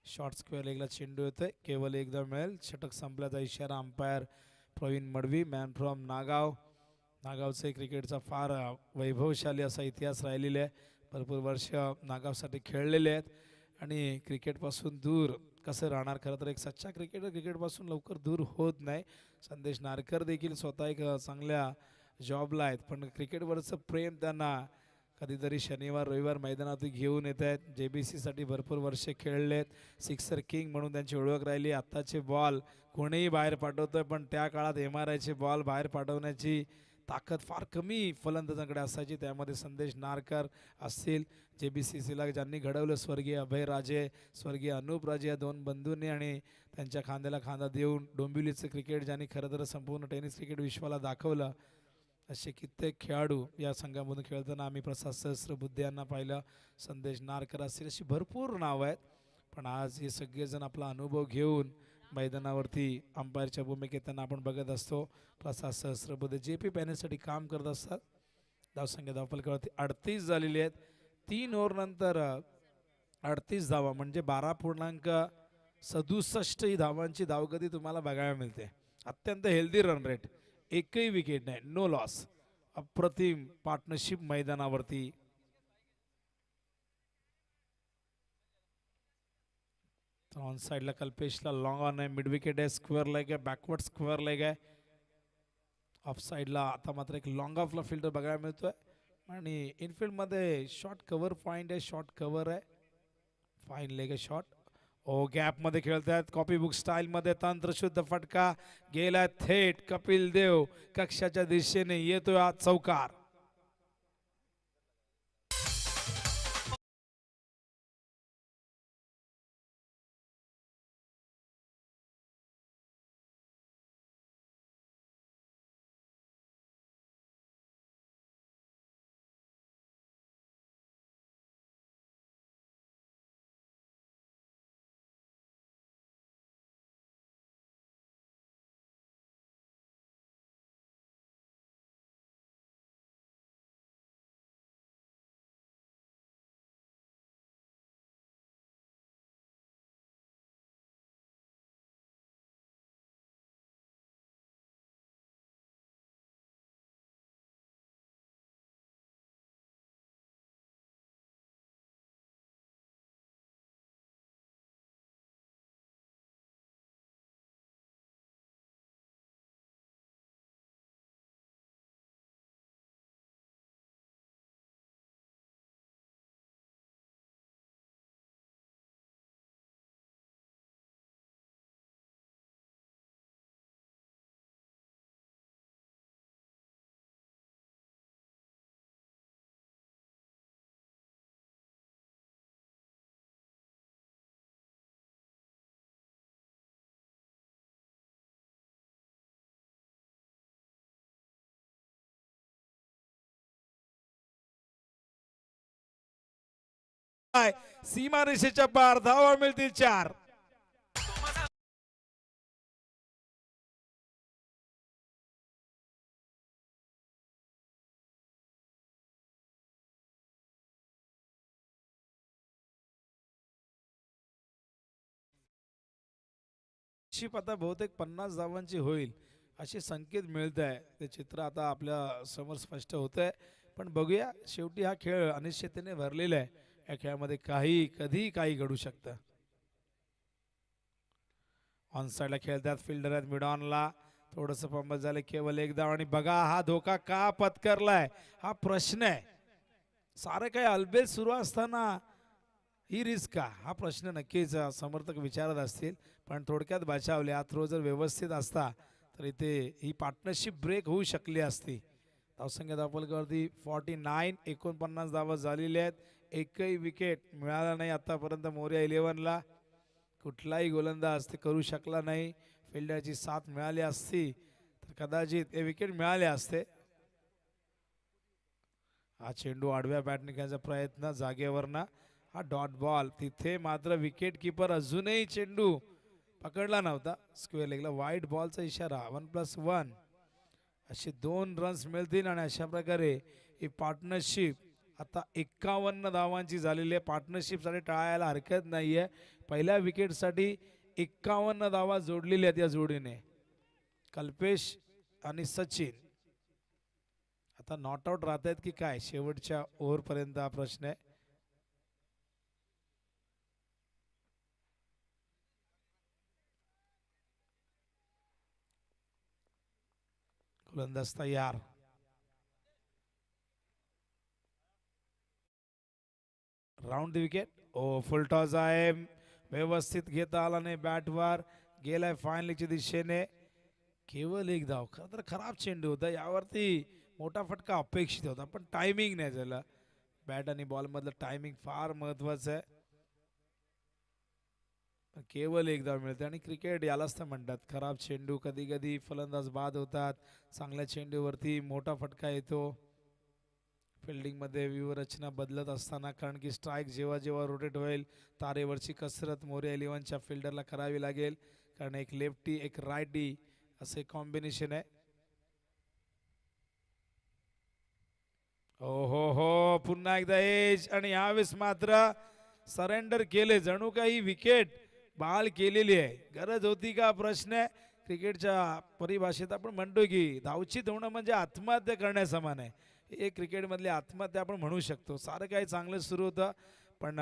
शॉर्ट स्क्वेअर लेगला चेंडू येतोय. केवळ एकदा मिळेल. षटक संपल्याचा इशारा umpire Pravin Madvi. Man from Nagaon. नागावचे क्रिकेटचा फार वैभवशाली असा इतिहास राहिलेला आहे. भरपूर वर्ष नागावसाठी खेळलेले आहेत आणि क्रिकेटपासून दूर कसं राहणार. खरं तर एक सच्चा क्रिकेटर क्रिकेटपासून लवकर दूर होत नाही. संदेश नारकर देखील स्वतः एक चांगल्या जॉबला आहेत पण क्रिकेटवरचं प्रेम त्यांना कधीतरी शनिवार रविवार मैदानात घेऊन येत आहेत. JBCसाठी भरपूर वर्षे खेळलेत. सिक्सर किंग म्हणून त्यांची ओळख राहिली. आत्ताचे बॉल कोणीही बाहेर पाठवतोय पण त्या काळात MRIचे बॉल बाहेर पाठवण्याची ताकद फार कमी फलंदाजांकडे असायची. त्यामध्ये संदेश नारकर असतील. JBCला ज्यांनी घडवलं स्वर्गीय अभय राजे, स्वर्गीय अनूप राजे या 2 बंधूंनी आणि त्यांच्या खांद्याला खांदा देऊन डोंबिवलीचं क्रिकेट ज्यांनी खरं तर संपूर्ण टेनिस क्रिकेट विश्वाला दाखवलं असे कित्येक खेळाडू या संघामधून खेळताना आम्ही प्रसाद सहस्रबुद्धे यांना पाहिलं. संदेश नारकर असतील अशी भरपूर नावं आहेत. पण आज हे सगळेजण आपला अनुभव घेऊन मैदानावरती अंपायरच्या भूमिकेत त्यांना आपण बघत असतो. प्रसाद सहस्रबुद्धे JP पॅनलसाठी काम करत असतात. धावसंख्या धावफलकावरती 38 झालेली आहेत. 3 ओव्हरनंतर 38 धावा म्हणजे 12.67 ही धावांची धावगती तुम्हाला बघायला मिळते. अत्यंत हेल्दी रन रेट. एकही विकेट नाही. No loss. अप्रतिम पार्टनरशिप मैदानावरती. ऑन साइडला कल्पेशला लॉंग ऑन आहे. मिड विकेट आहे. स्क्वेअर लेग आहे. बॅकवर्ड स्क्वेअर लेग आहे. ऑफ साइडला आता मात्र एक लॉंग ऑफला फिल्डर बघायला मिळतोय आणि इनफिल्डमध्ये शॉर्ट कव्हर पॉईंट आहे. शॉर्ट कव्हर आहे. फाईन लेग आहे शॉट. ओ गॅपमध्ये खेळतायत कॉपी बुक स्टाईलमध्ये. तंत्रशुद्ध फटका गेला थेट कपिल देव कक्षाच्या दिशेने येतोय आज चौकार. गेलाय सीमारेषेच्या पार. धावा मिळतील 4. शिप आता बहुतेक 50 धावांची होईल असे संकेत मिळत आहे. ते चित्र आता आपल्या समोर स्पष्ट होत आहे. पण बघूया, शेवटी हा खेळ अनिश्चिततेने भरलेला आहे. या खेळामध्ये काही कधी काही घडू शकतं. ऑन साईडला खेळतात फिल्डर आहेत मिडॉनला. थोडंसं पंबत झालं, केवळ एक धाव. आणि बघा हा धोका का पत्करलाय हा प्रश्न आहे. सारं काही अलबेल सुरू असताना ही रिस्क का, हा प्रश्न नक्कीच समर्थक विचारत असतील. पण थोडक्यात बचावले. हा थ्रो जर व्यवस्थित असता तर इथे ही पार्टनरशिप ब्रेक होऊ शकली असती. धावसंख्या धावफलकावरती 49, 49 धावा झालेल्या आहेत. एकही विकेट मिळाला नाही आतापर्यंत मोरया 11ला. कुठलाही गोलंदाज ते करू शकला नाही. फिल्डरची साथ मिळाली असती तर कदाचित हे विकेट मिळाले असते. हा चेंडू आडव्या बॅटने खेळण्याचा प्रयत्न जागेवरना. हा डॉट बॉल. तिथे मात्र विकेट किपर अजूनही चेंडू पकडला नव्हता. स्क्वेअर लेगला वाईट बॉलचा इशारा. 1+1 असे 2 रन्स मिळतील. आणि अशा प्रकारे ही पार्टनरशिप आता 51 धावांची झालेली आहे. पार्टनरशिपसाठी टाळायला हरकत नाही आहे. पहिल्या विकेटसाठी 51 धावा जोडलेल्या आहेत या जोडीने. कल्पेश आणि सचिन आता नॉट आउट राहत आहेत की काय शेवटच्या ओव्हरपर्यंत हा प्रश्न आहे. गोलंदाज तयार. Round the wicket. ओ फुल टॉस आहे. व्यवस्थित घेता आला नाही. बॅटवर गेलाय फायनलच्या दिशेने. केवळ एक धाव. खरं तर खराब चेंडू होता. यावरती मोठा फटका अपेक्षित होता पण टायमिंग नाही झाला. बॅट आणि बॉल मधलं टायमिंग फार महत्वाचं आहे. केवळ एक धाव मिळते. आणि क्रिकेट यालाच तर म्हणतात खराब चेंडू. कधी कधी फलंदाज बाद होतात. चांगल्या चेंडूवरती मोठा फटका येतो. फिल्डिंगमध्ये व्यूहरचना बदलत असताना, कारण की स्ट्राईक जेव्हा जेव्हा रोटेट होईल तारेवरची कसरत मोरया 11च्या फिल्डरला करावी लागेल. कारण एक लेफ्टी एक रायटी असे कॉम्बिनेशन आहे. हो हो हो पुन्हा एकदा एज. आणि यावेळेस मात्र सरेंडर केले. जणू काही विकेट बहाल केलेली आहे. गरज होती का प्रश्न आहे. क्रिकेटच्या परिभाषेत आपण म्हणतो की धावचित होणं म्हणजे आत्महत्या करण्यासमान आहे. हे क्रिकेटमधली आत्महत्या आपण म्हणू शकतो. सारं काही चांगलं सुरू होतं पण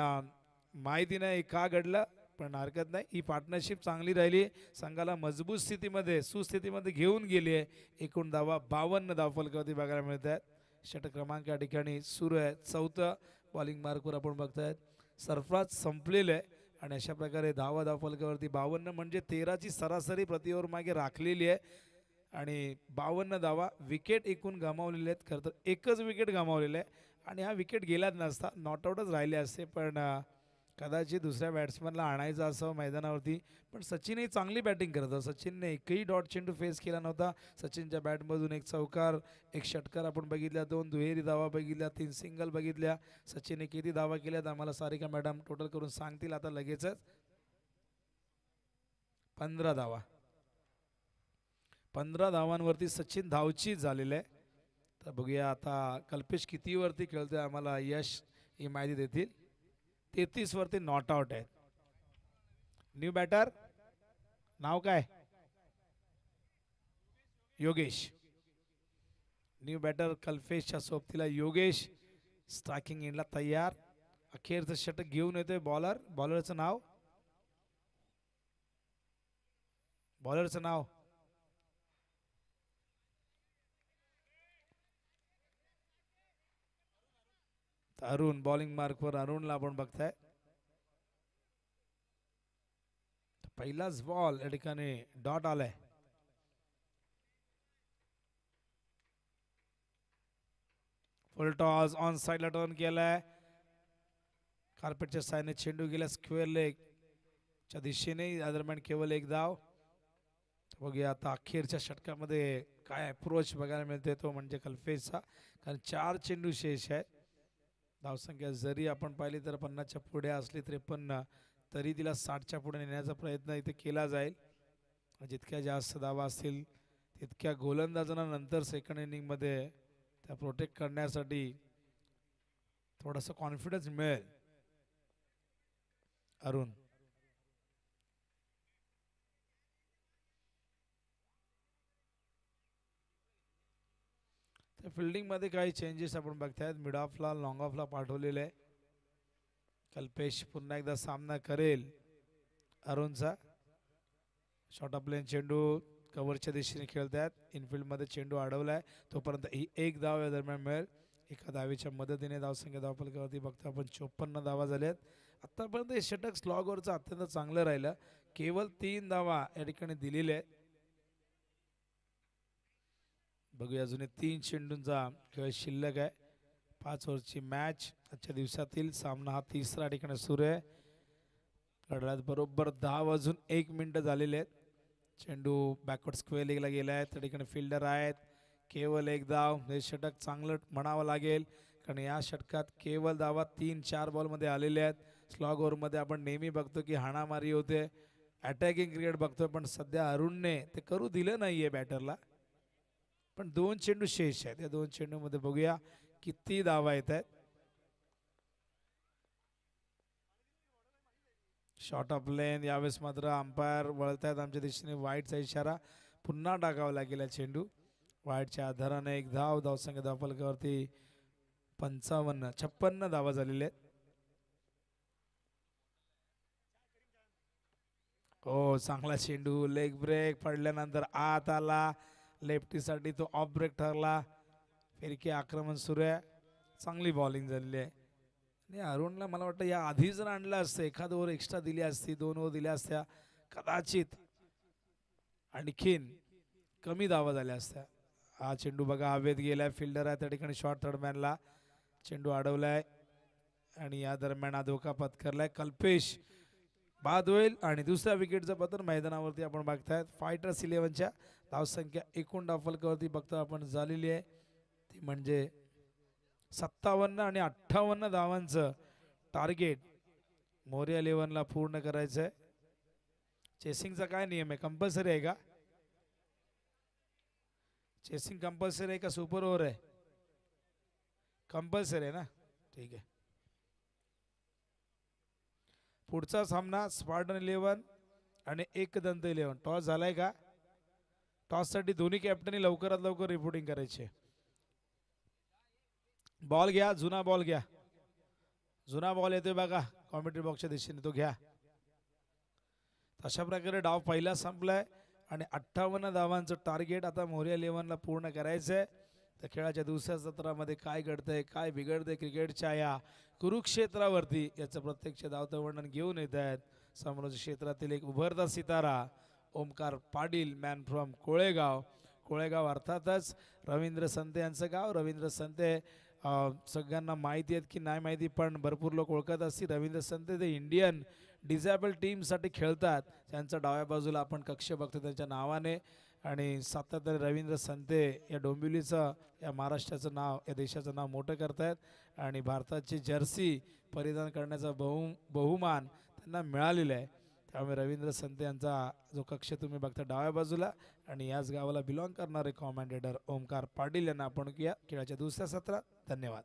माहिती नाही का घडलं. पण हरकत नाही. ही पार्टनरशिप चांगली राहिली. संघाला मजबूत स्थितीमध्ये सुस्थितीमध्ये घेऊन गेली आहे. एकूण धावा 52 धावफलकावरती बघायला मिळत आहेत. षटक क्रमांक या ठिकाणी सुरू आहे. चौथं बॉलिंग मार्कवर आपण बघतायत सरफराज संपलेलं आहे. आणि अशा प्रकारे धावफलकावरती 52 म्हणजे 13ची सरासरी प्रति ओव्हर मागे राखलेली आहे. आणि 52 धावा. विकेट एकूण गमावलेले आहेत. खरं तर एकच विकेट गमावलेलं आहे. आणि हा विकेट गेलाच नसता नॉट आउटच राहिले असते. पण कदाचित दुसऱ्या बॅट्समनला आणायचं असावं मैदानावरती. पण सचिनही चांगली बॅटिंग करत होता. सचिनने एकही डॉट चेंडू फेस केला नव्हता. सचिनच्या बॅटमधून एक चौकार एक षटकार आपण बघितल्या. 2 दुहेरी धावा बघितल्या. 3 सिंगल बघितल्या. सचिनने किती धावा केल्यात आम्हाला सारिका मॅडम टोटल करून सांगतील आता लगेचच. 15 धावा. 15 धावांवरती सचिन धावचीत झालेलं आहे. तर बघूया आता कल्पेश किती वरती खेळतोय आम्हाला यश ही माहिती देतील. 33 वरती नॉट आउट आहेत. न्यू बॅटर नाव काय. योगेश. न्यू बॅटर कल्पेशच्या सोबतीला योगेश स्ट्रायकिंग एंडला तयार. अखेरचं षटक घेऊन येतोय बॉलर. बॉलरचं नाव अरुण. बॉलिंग मार्कवर अरुणला आपण बघताय. पहिलाच बॉल या ठिकाणी डॉट आलाय. फुल टॉस ऑन साइडला टर्न केलाय. कार्पेटच्या साईडने चेंडू गेला स्क्वेअर लेग च्या दिशेने. या दरम्यान केवळ एक धाव. बघूया आता अखेरच्या षटकामध्ये काय अप्रोच बघायला मिळते तो म्हणजे कल्पेशचा. कारण 4 चेंडू शेष आहेत. धावसंख्या जरी आपण पाहिली तर 50च्या पुढे असली 53, तरी तिला 60च्या पुढे नेण्याचा प्रयत्न इथे केला जाईल. जितक्या जास्त धावा असतील तितक्या गोलंदाजांना नंतर सेकंड इनिंगमध्ये त्या प्रोटेक्ट करण्यासाठी थोडासा कॉन्फिडन्स मिळेल. अरुण त्या फिल्डिंगमध्ये काही चेंजेस आपण बघतायत. मिड ऑफला लॉंग ऑफला पाठवलेले आहे. कल्पेश पुन्हा एकदा सामना करेल अरुणचा. शॉर्ट ऑफ प्लेन चेंडू कव्हरच्या दिशेने खेळतायत. इनफिल्डमध्ये चेंडू अडवलाय, तोपर्यंत ही एक धाव या दरम्यान मिळेल. एका धावेच्या मदतीने धावसंख्या धावफलकावरती बघतो आपण 54 धावा झाल्यात. आतापर्यंत हे षटक स्लॉगवरचं अत्यंत चांगलं राहिलं. केवळ 3 धावा या ठिकाणी दिलेल्या आहेत. बघूया, अजून 3 चेंडूंचा खेळ शिल्लक आहे. 5 ओव्हरची मॅच. आजच्या दिवसातील सामना हा तिसरा ठिकाणी सुरू आहे. घड्याळात बरोबर 10 वाजून 1 मिनिट झालेले आहेत. चेंडू बॅकवर्ड स्क्वेअर लेगला गेला आहे. त्या ठिकाणी फिल्डर आहेत. केवळ एक धाव. हे षटक चांगलं म्हणावं लागेल, कारण या षटकात केवळ धावा 3-4 बॉलमध्ये आलेल्या आहेत. स्लॉग ओव्हरमध्ये आपण नेहमी बघतो की हाणामारी होते, अटॅकिंग क्रिकेट बघतोय, पण सध्या अरुणने ते करू दिलं नाही आहे बॅटरला. पण 2 चेंडू शेष आहेत. या 2 चेंडूमध्ये बघूया किती धावा येत आहेत. शॉर्ट ऑफ लेन. यावेळेस मात्र अंपायर वळतायत आमच्या दिशेने. वाईटचा इशारा पुन्हा टाकावा लागेल चेंडू. वाईटच्या आधाराने एक धाव. धावसंख्या धावफलकावरती 56 धावा झालेल्या आहेत. हो, चांगला चेंडू. लेग ब्रेक पडल्यानंतर आत आला. लेफ्टीसाठी तो ऑफ ब्रेक ठरला. फिरकी आक्रमण सुरू आहे. चांगली बॉलिंग झालेली आहे. आणि अरुणला मला वाटतं या आधी जर आणलं असतं, एखाद ओव्हर एक्स्ट्रा दिली असती, 2 ओव्हर दिल्या असत्या, कदाचित आणखीन कमी धावा झाल्या असत्या. हा चेंडू बघा हवेत गेलाय. फिल्डर आहे त्या ठिकाणी. शॉर्ट थर्डमॅनला चेंडू अडवलाय आणि या दरम्यान हा धोका पत्करलाय. कल्पेश बाद होईल आणि दुसऱ्या विकेटचं पतन मैदानावरती आपण बघतायत. फायटर्स 11च्या धावसंख्या एकूण धावफलकावरती बघतो आपण झालेली आहे ती म्हणजे 57 आणि 58 धावांचं टार्गेट मोरिया 11ला पूर्ण करायचं आहे. चेसिंगचा काय नियम आहे? कंपल्सरी आहे का? चेसिंग कंपल्सरी आहे का सुपर ओव्हर आहे? कंपल्सरी आहे ना, ठीक आहे. पुढचा सामना स्पार्टन 11 आणि एकदंत 11. टॉस झालाय का? टॉससाठी दोन्ही कॅप्टननी लवकरात लवकर रिपोर्टिंग करायची. बॉल घ्या, जुना बॉल घ्या. जुना बॉल येतोय बघा कॉमेंट्री बॉक्सच्या दिशेने, तो घ्या. अशा प्रकारे डाव पहिला संपलाय आणि 58 धावांचं टार्गेट आता मोरिया 11ला पूर्ण करायचं आहे. तर खेळाच्या दुसऱ्या सत्रामध्ये काय घडतंय, काय बिघडतंय क्रिकेटच्या या कुरुक्षेत्रावरती, याचं प्रत्यक्ष धावतं वर्णन घेऊन येत आहेत समोरच्या क्षेत्रातील एक उभरता सितारा ओमकार पाटील, मॅन फ्रॉम कोळेगाव. कोळेगाव अर्थातच रवींद्र संते यांचं गाव. रवींद्र संते सगळ्यांना माहिती आहेत की नाही माहिती, पण भरपूर लोक ओळखत असतील. रवींद्र संते ते इंडियन डिझेबल टीमसाठी खेळतात. त्यांच्या डाव्या बाजूला आपण कक्ष बघतो त्यांच्या नावाने. आणि सातत्याने रवींद्र संते या डोंबिवलीचं, या महाराष्ट्राचं नाव, या देशाचं नाव मोठं करतायत. आणि भारताची जर्सी परिधान करण्याचा बहुमान त्यांना मिळालेला आहे. त्यामुळे रवींद्र संते यांचा जो कक्ष तुम्ही बघता डाव्या बाजूला, आणि याच गावाला बिलॉंग करणारे कॉमेंटेटर ओमकार पाटील यांना आपण या खेळाच्या दुसऱ्या सत्रात धन्यवाद.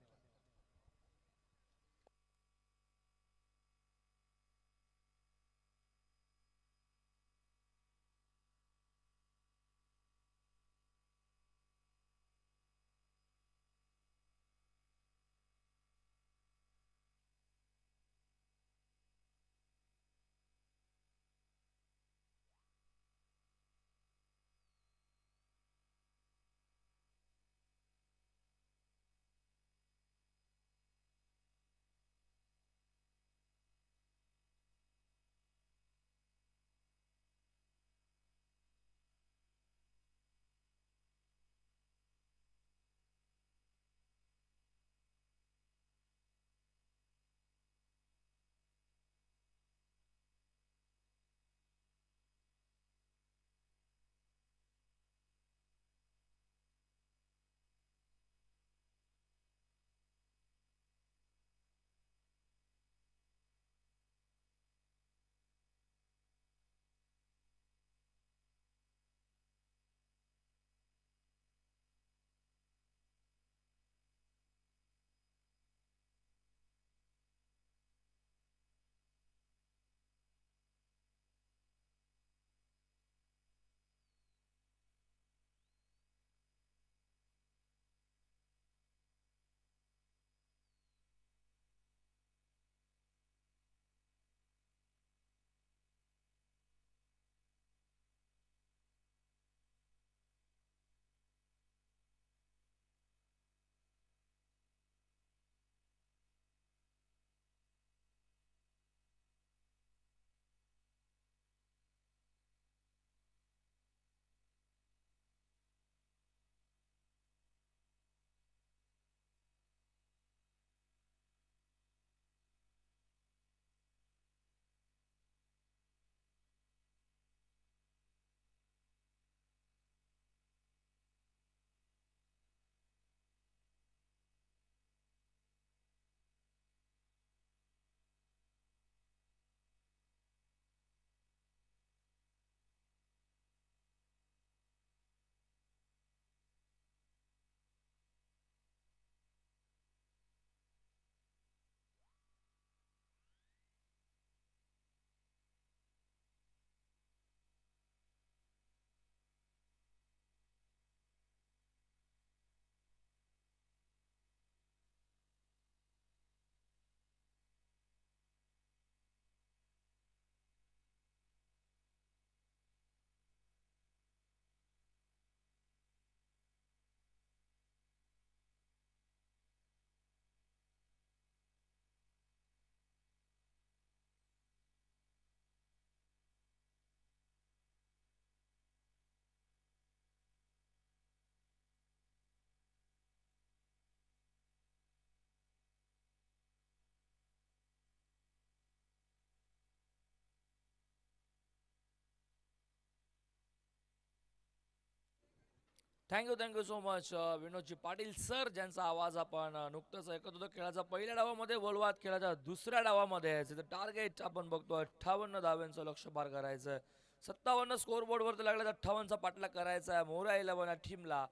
थँक्यू सो मच विनोदजी पाटील सर, ज्यांचा आवाज आपण नुकतंच ऐकत होतो. खेळाच्या पहिल्या डावामध्ये बोलवात, खेळाच्या दुसऱ्या डावामध्ये टार्गेट आपण बघतो 58 धाव्यांचं लक्ष्य पार करायचं. 57 स्कोर बोर्डवरती लागलं, 58चा पाठलाग करायचा आहे मोरा 11 या टीमला.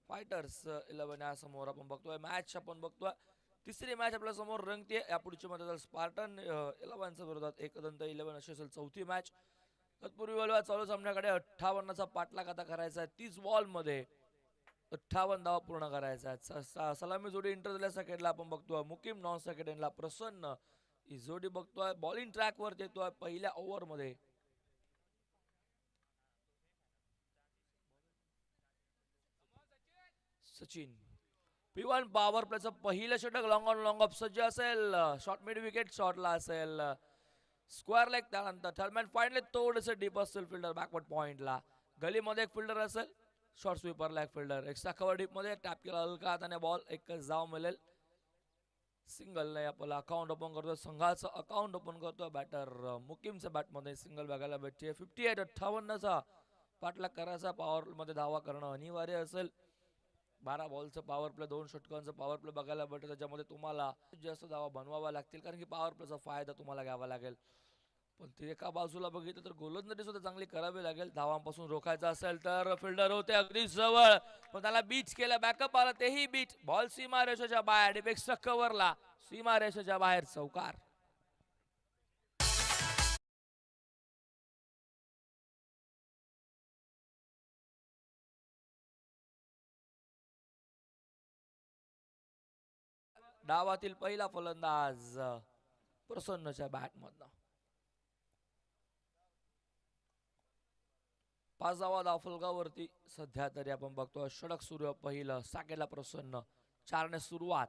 फायटर्स 11 या समोर आपण बघतोय. मॅच आपण बघतोय, तिसरी मॅच आपल्या समोर रंगते. या पुढची मध्ये स्पार्टन 11च्या विरोधात एकदंत 11 अशी असेल चौथी मॅच. तत्पूर्वी बोलवा चालू सामन्याकडे 58चा पाठलाग आता करायचा आहे. 30 बॉलमध्ये 58 धावा पूर्ण करायचा आहे. सलामी जोडी इंटर झाल्या सेकंडला आपण बघतोय मुकीम, नॉन सेकंडला प्रसन्न. ही जोडी बघतोय बॉलिंग ट्रॅक वर येतोय पहिल्या ओव्हर मध्ये. सचिन P1 पॉवर प्लेचं पहिलं षटक लॉंग ऑन लॉंग ऑफ सज्ज असेल. शॉर्ट मिड विकेट शॉटला असेल. स्क्वेअर लेग, त्यानंतर थर्डमॅन फायनली थोडंसं डीप असेल फिल्डर बॅकवर्ड पॉइंटला. गलीमध्ये एक फिल्डर असेल, शॉर्ट स्वीपरला एक फिल्डर. एक्स्ट्रा कव्हर डीप मध्ये टॅप केला हलका हाताने बॉल, एकच धाव मिळेल. सिंगल नाही आपला अकाउंट ओपन करतोय, संघाचं अकाउंट ओपन करतोय बॅटर मुकीमच्या बॅटमध्ये सिंगल बघायला भेटते. 58-58चा पाठलाग करायचा. पॉवर मध्ये धावा करणं अनिवार्य असेल. 12 बॉलचं पॉवर प्ले, 2 षटकांचं पॉवर प्ले बघायला भेटतं. त्याच्यामध्ये तुम्हाला जास्त धावा बनवाव्या लागतील, कारण की पॉवर प्लेचा फायदा तुम्हाला घ्यावा लागेल. पण ते एका बाजूला बघितलं तर गोलंदाजी सुद्धा चांगली करावी लागेल. धावांपासून रोखायचं असेल तर. फिल्डर होते अगदी जवळ, पण त्याला बीच केलं, बॅकअप आला तेही बीच. बॉल सीमा रेषेच्या बाहेर, डिपेक्सच्या कव्हरला, सीमा रेषेच्या बाहेर चौकार. डावातील पहिला फलंदाज प्रसन्नच्या बॅटमधनं. 5 धावा फलकावरती सध्या तरी आपण बघतो. षटक सुरू पहिलं, साकेला प्रसन्न. 4ने सुरुवात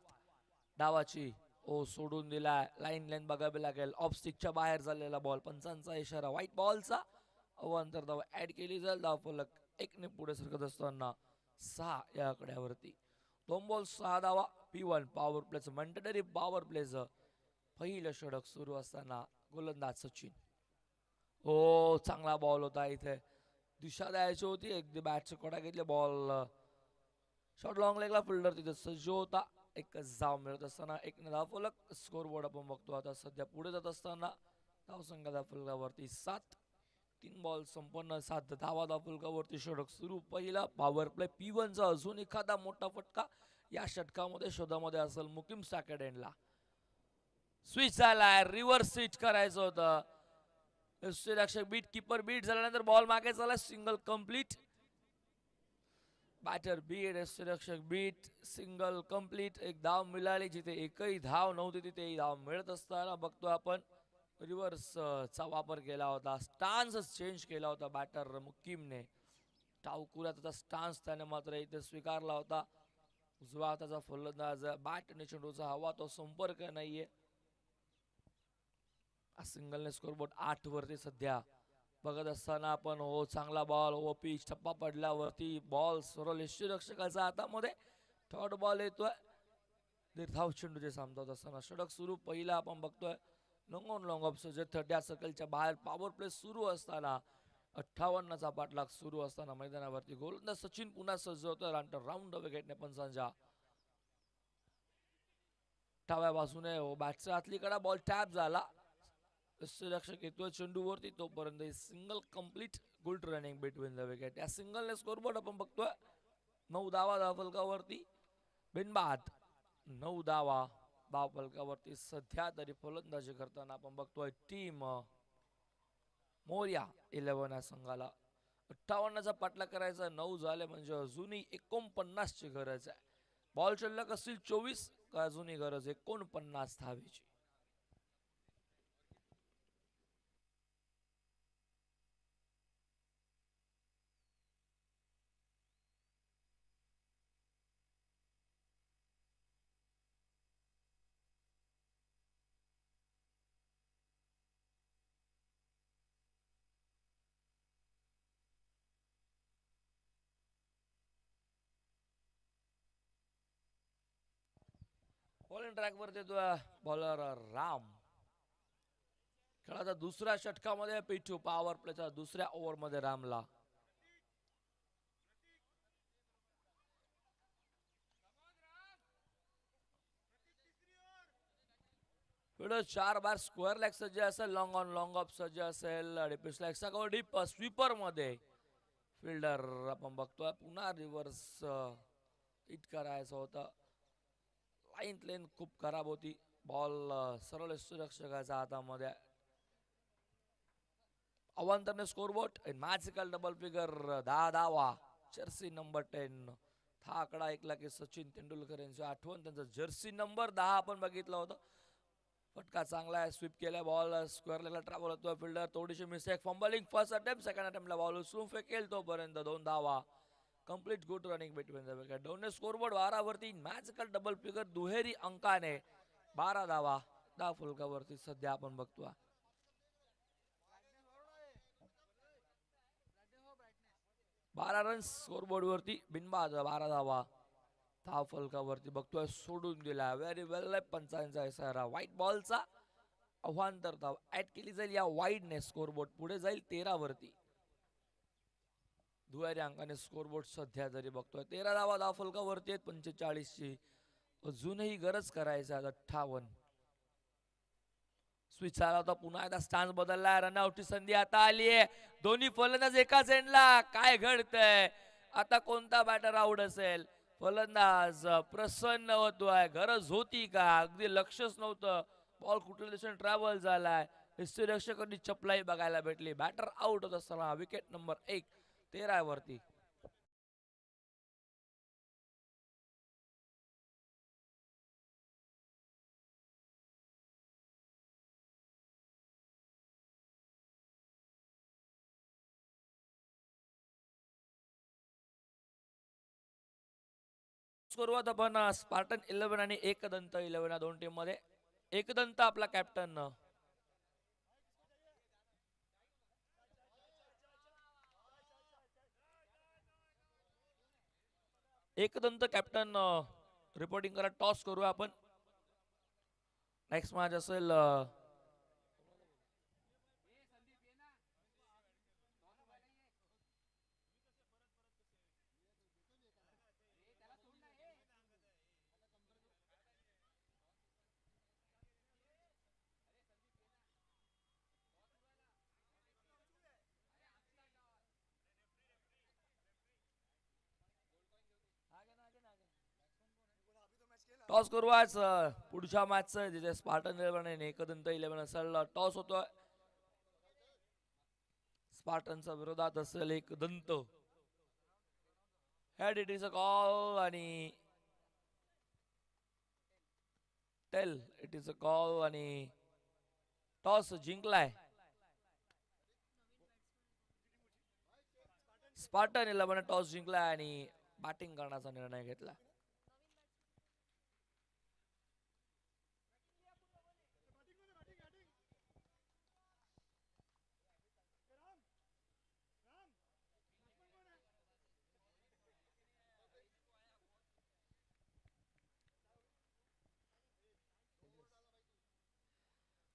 डावाची. ओ सोडून दिलाय, लाईन लाईन बघावी लागेल. ऑफ स्टिकच्या बाहेर झालेला बॉल, पंचांचा इशारा व्हाईट बॉलचा. अवांतर धाव ऍड केली जाईल. धाव फलक 1ने पुढे सरकत असताना 6 या आकड्यावरती. 2 बॉल 6 धावा. P1 पॉवर प्लेचं मॅन्डेटरी पॉवर प्लेचं पहिलं षटक सुरू असताना गोलंदाज सचिन. हो चांगला बॉल होता, इथे दिशा द्यायची होती, अगदी बॅटचा कडा घेतले. बॉल शॉर्ट लॉंग लेगला, फिल्डर तिथे सज्ज होता. एकच धाव मिळत असताना 1ने धाव फलक. स्कोर बोर्ड आपण बघतो आता सध्या पुढे जात असताना धाव संख्या फलकावरती 7. 3 बॉल संपन्न, 7 धावा धाव फलकावरती. षटक सुरू पहिला पॉवर प्ले. P1 चा अजून एखादा मोठा फटका या षटकामध्ये शोधामध्ये असेल. मुकीम स्टॅकेड एंडला स्विच झालाय, रिव्हर्स स्विच करायचं होतं. रक्षक बीट, कीपर बीट झाल्यानंतर बॉल मागे झाला, सिंगल कंप्लीट. बॅटर बीट, रक्षक बीट, सिंगल कंप्लीट. एक धाव मिळाली, जिथे एकही धाव नव्हती तिथे धाव मिळत असताना बघतो आपण रिव्हर्स चा वापर केला होता. स्टान्स चेंज केला होता बॅटर मुकीमने. टावकुऱ्याचा स्टान्स त्याने मात्र इथे स्वीकारला होता. उजवा हाताचा फलंदाज, बॅट आणि चेंडूचा हवा तो संपर्क नाहीये. सिंगलने स्कोरबोर्ड 8 वरती सध्या बघत असताना आपण. हो चांगला बॉल, ओ पिच, टप्पा पडल्यावरती बॉल सरळ यष्टीरक्षकाच्या हातामध्ये. थर्ड बॉल येतोय. दीर्घाव चेंडूचे सामना होत असताना षटक सुरू पहिला आपण बघतोय. लॉंग ऑन लॉंग ऑफ सज्ज 30 सर्कलच्या बाहेर पॉवर प्ले सुरू असताना 58चा पाठलाग सुरू असताना मैदानावरती गोलंदाज सचिन पुन्हा सज्ज होतो. राऊंड विकेटने पंचांच्या डाव्या बाजूने बॅटच्या आतली कडा, बॉल टॅप झाला. रक्षक येतोय चेंडूवरती, तोपर्यंत single complete. Good running between the wicket. या सिंगलने स्कोरबोर्ड आपण बघतोय 9 धावा धाव फलकावरती. बिनबाद 9 धावा धाव फलकावरती सध्या तरी फलंदाजी करताना आपण बघतोय टीम मोर्या 11 या संघाला. 58चा पाठलाग करायचा. 9 झाले म्हणजे अजूनही 49ची गरज आहे. बॉल शिल्लक असतील 24, अजूनही गरज 49 धावेची. बॉलिंग ट्रॅक वर देतोय बॉलर राम. खेळाचा दुसऱ्या षटकामध्ये पिठू पॉवर प्लेच्या दुसऱ्या ओव्हर मध्ये रामला फिल्डर 4 बार स्क्वेअर लेग सज्ज असेल, लॉंग ऑन लॉंग ऑफ सज्ज असेल, डिफेन्स लेग सगळं डीप स्वीपर मध्ये फिल्डर आपण बघतोय पुन्हा रिव्हर्स हिट करायचं होतं. लाईन खूप खराब होती. बॉल सरळ यष्टीरक्षकाच्या हातामध्ये. अवांतरने स्कोरबोर्ड मॅजिकल डबल फिगर 10 धावा. जर्सी नंबर 10 हा आकडा ऐकला की सचिन तेंडुलकर यांची आठवण. त्यांचा जर्सी नंबर 10 आपण बघितलं होतं. फटका चांगला आहे, स्वीप केला बॉल स्क्वेअर लेगला ट्रॅव्हल होतो. फिल्डर थोडीशी mistake, fumbling first attempt, second अटेम्प्टला बॉल उचलून फेकेल तोपर्यंत 2 धावा. Complete good running between the wicket. दोन्ही स्कोरबोर्ड 12 वरती. मॅजिकल डबल फिगर दुहेरी अंकाने 12 धावा 10 फलकावरती सध्या आपण बघतोय. 12 रन्स स्कोरबोर्ड वरती, बिनबाद 12 धावा 10 फलकावरती बघतोय. सोडून दिला व्हेरी वेल. पंचांचा इशारा व्हाईट बॉलचा. अवांतर धाव ऍड केली जाईल या वाईडने. स्कोरबोर्ड पुढे जाईल 13 वरती. दुहेरी अंकाने स्कोरबोर्ड सध्या जरी बघतोय 13 धावा 10 फलकावरती आहेत. 45 ची अजूनही गरज करायची. 58 स्विच झाला होता, पुन्हा एकदा स्टान्स बदलला. रनआउटची संधी आता आली आहे. दोन्ही फलंदाज एकाच एंडला. काय घडतंय आता, कोणता बॅटर आउट असेल? फलंदाज प्रसन्न होतोय. गरज होती का? अगदी लक्षच नव्हतं. बॉल कुठल्या दिशेने ट्रॅव्हल झालाय. यष्टीरक्षकांनी चपलाई बघायला भेटली. बॅटर आउट होत असताना विकेट नंबर 1 13 वरती. सुरुवात आपण स्पार्टन 11 आणि एकदंत 11 दोन टीम मध्ये. एकदंत आपला कॅप्टन एकदंत कॅप्टन रिपोर्टिंग करा. टॉस करूया आपण. नेक्स्ट मॅच असेल टॉस करू आज पुढच्या मॅचचं, जिथे स्पार्टन 11 आणि एकदंत 11 असेल. टॉस होतोय. स्पार्टनच्या विरोधात असेल Ekdant. Head it is a call आणि tail it is a call आणि टॉस जिंकलाय स्पार्टन 11 टॉस जिंकलाय आणि बॅटिंग करण्याचा निर्णय घेतला.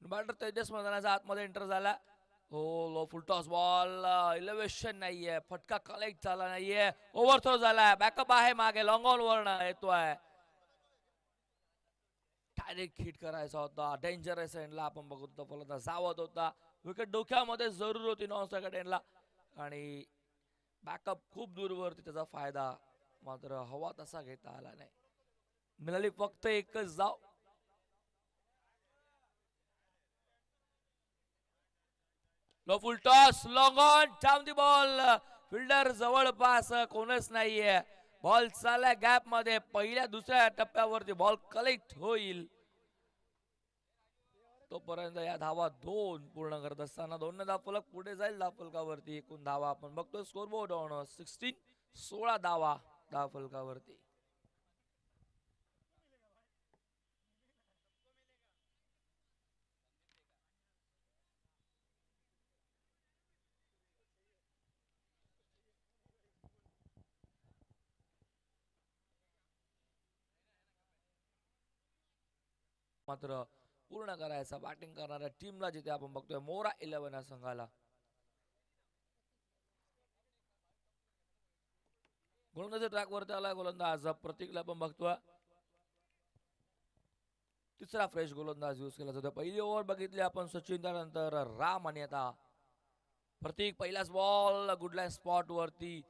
बॅटर तेजस मैदानाच्या आतमध्ये एंटर झाला. हो लो फुल टॉस बॉल. इलेव्हेशन नाहीये. फटका कलेक्ट झाला नाहीये. ओव्हरथ्रो झालाय. बॅकअप आहे मागे. लॉंग ऑन वर येतोय. डायरेक्ट हिट करायचा होता. डेंजरस एंडला आपण बघत होतो. फलंदाज सावध होता. विकेट डोक्यामध्ये जरूर होती नॉन स्ट्रायकर एंडला आणि बॅकअप खूप दूरवरती. त्याचा फायदा मात्र हवा तसा घेता आला नाही. मिळाली फक्त एकच धाव. Low full toss long on down the ball. Fielder जवळपास कोणच नाहीये. बॉल चाललाय गॅप मध्ये. पहिल्या दुसऱ्या टप्प्यावरती बॉल कलेक्ट होईल तोपर्यंत या धावा 2 पूर्ण करत असताना 2 धावफलक पुढे जाईल धावफलकावरती. एकूण धावा आपण बघतोय स्कोरबोर्ड ऑन 16 16 धावा धावफलकावरती. मात्र पूर्ण करायचा बॅटिंग करणाऱ्या टीमला जिथे आपण बघतोय मोरा 11 या संघाला. गोलंदाजी ट्रॅक वरती आलाय गोलंदाज प्रतीकला आपण बघतोय. तिसरा फ्रेश गोलंदाज यूज केला जातो. पहिली ओव्हर बघितली आपण सचिन, त्यानंतर राम आणि आता प्रतीक. पहिलाच बॉल गुडलाईन स्पॉट वरती,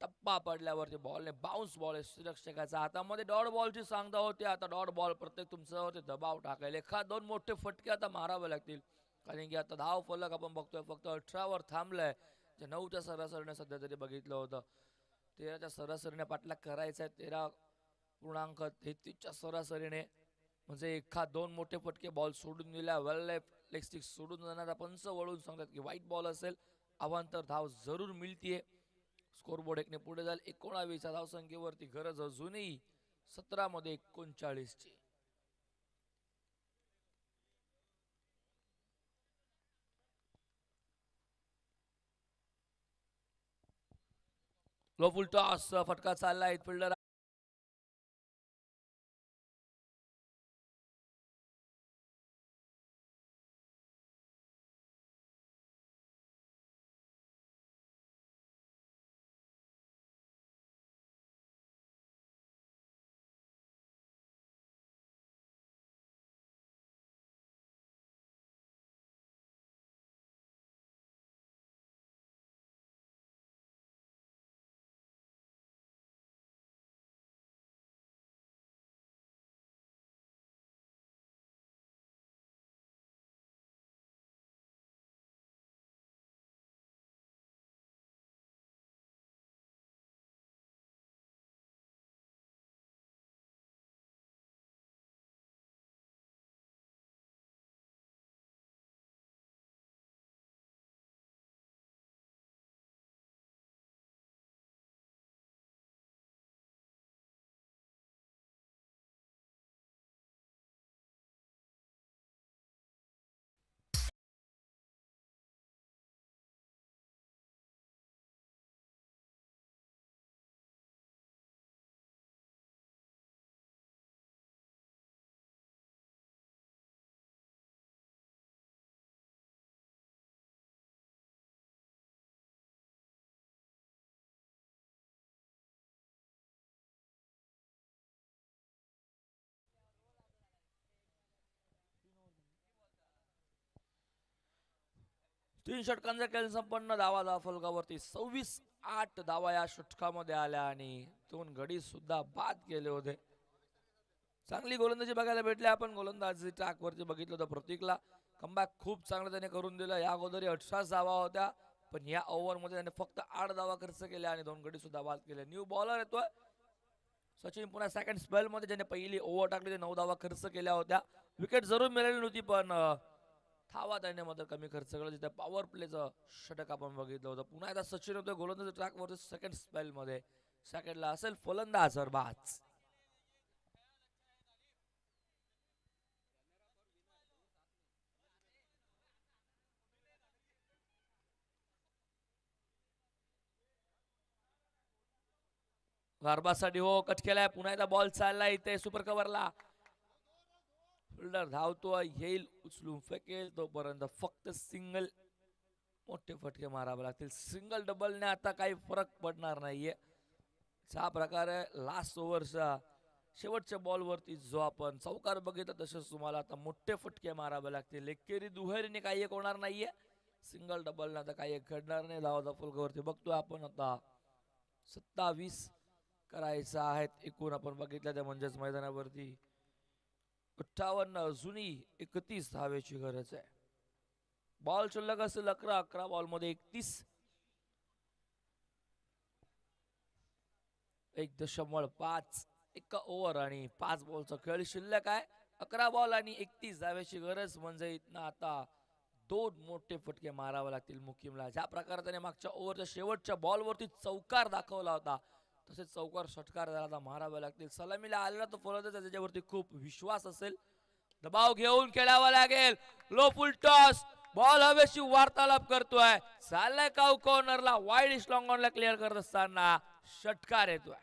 टप्पा पडल्यावरती बॉलने बाउन्स बॉल आहे रक्षकाचा हातामध्ये. डॉट बॉलची सांगता होती, आता डॉट बॉल प्रत्येक तुमच्यावरती दबाव टाकायला एखाद दोन मोठे फटके आता मारावे लागतील, कारण की आता धाव फलक आपण बघतोय फक्त 18 वर थांबलाय. जे 9च्या सरासरीने सध्या तरी बघितलं होतं, 13च्या सरासरीने पाठलाग करायचा आहे, 13.33च्या सरासरीने. म्हणजे एखाद दोन मोठे फटके बॉल सोडून दिल्या, वेल लेग स्टिक सोडून जाणारा पंच वळून सांगतात की वाईट बॉल असेल, अवांतर धाव जरूर मिळतीये. स्कोरबोर्ड एकने पुढे जाईल 19 धावसंख्येवरती, गरज अजूनही 17 मध्ये 39ची. लो फुल टॉस, फटका चाललाय फिल्डर तीन षटकांचा खेळ संपन्न. धावा फलकावरती 26-8 धावा या षटकामध्ये आल्या आणि 2 गडी सुद्धा बाद केले होते. चांगली गोलंदाजी बघायला भेटली. आपण गोलंदाजी ट्रॅक वरती बघितलं होतं प्रतीकला, कमबॅक खूप चांगलं त्याने करून दिलं. या अगोदर 18 धावा होत्या, पण या ओव्हरमध्ये त्याने फक्त 8 धावा खर्च केल्या आणि 2 गडी सुद्धा बाद केले. न्यू बॉलर येतोय सचिन पुन्हा सेकंड स्पेल मध्ये, ज्याने पहिली ओव्हर टाकली, 9 धावा खर्च केल्या होत्या. विकेट जरूर मिळाली नव्हती, पण धावा त्याने मात्र कमी खर्च केला. जिथे पॉवर प्लेचं षटक आपण बघितलं होतं. पुन्हा एकदा सचिन होते गोलंदाजी ट्रॅक वरती सेकंड स्पेल मध्ये. सेकंडला असेल फलंदाज अरबाज. गारबासाठी हो कट केलाय. पुन्हा एकदा बॉल चाललाय इथे सुपर कव्हरला. फिल्डर धावतोय, येईल उचलून फेकेल, तोपर्यंत फक्त सिंगल मोठे फटके मारावे लागतील. सिंगल डबलने आता काही फरक पडणार नाहीये. ज्या प्रकारे लास्ट ओव्हरच्या शेवटच्या बॉलवरती जो आपण चौकार बघितला, तसेच तुम्हाला आता मोठे फटके मारावे लागतील. एकेरी दुहेरीने काही एक होणार नाहीये, सिंगल डबलने आता काही एक घडणार नाही. धावाचा फलकावरती बघतोय आपण आता 27 करायचं आहेत एकूण आपण बघितलं त्या, म्हणजेच मैदानावरती 58 अजूनही 31 धावेची गरज आहे. बॉल शिल्लक असेल 11 बॉलमध्ये 31. 1.5 एका ओव्हर आणि 5 बॉलचा खेळ शिल्लक आहे. 11 बॉल आणि 31 धावेची गरज, म्हणजे इथनं आता 2 मोठे फटके मारावे लागतील मुकीमला. ज्या प्रकारे त्याने मागच्या ओव्हरच्या शेवटच्या बॉलवरती चौकार दाखवला होता, तसेच चौकार षटकार त्याला मारावे लागतील. सलामीला आलेला तो फलंदाज त्याच्यावरती खूप विश्वास असेल, दबाव घेऊन खेळावा लागेल. लो फुल टॉस, बॉल हवेशी वार्तालाप करतोय, चाललाय काऊ कॉर्नरला. वाईड लॉंग ऑनला क्लिअर करत असताना षटकार येतोय.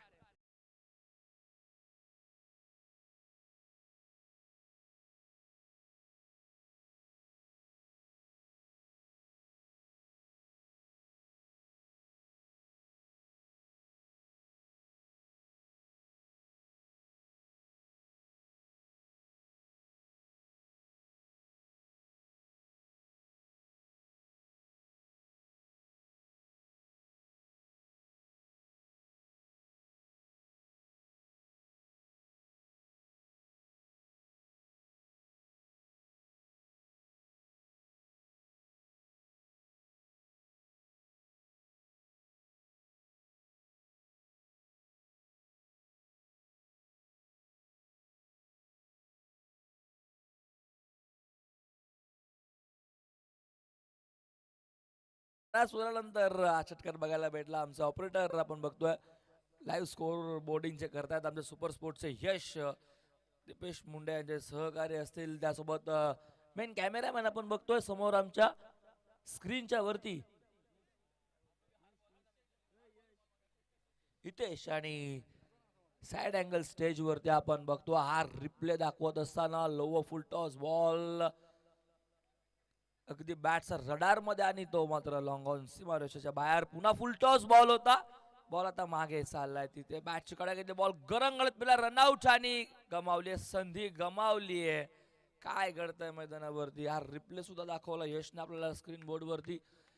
सुरानंतर हा षटकार बघायला भेटला. आमचा ऑपरेटर आपण बघतोय लाईव्ह स्कोर बोर्डिंगचे करतायत आमचे सुपर स्पोर्टचे यश दीपेश मुंडे यांचे सहकारी असतील. त्यासोबत मेन कॅमेरामॅन आपण बघतोय समोर आमच्या स्क्रीनच्या वरती हितेश आणि साइड अँगल स्टेज वरती आपण बघतो हा रिप्ले दाखवत असताना लोवर फुल टॉस बॉल अगदी बॅटचा रडार मध्ये आणि तो मात्र लॉंग ऑन सीमारेषेच्या बाहेर. पुन्हा फुल टॉस बॉल होता. बॉल आता मागे चाललाय तिथे बॅटची कडा घेतली बॉल गरंगळत पिला रनआउट आणि गमावली संधी गमावलीये. काय घडतंय मैदानावरती हा रिप्ले सुद्धा दाखवला यशने आपल्याला स्क्रीन बोर्ड वरती.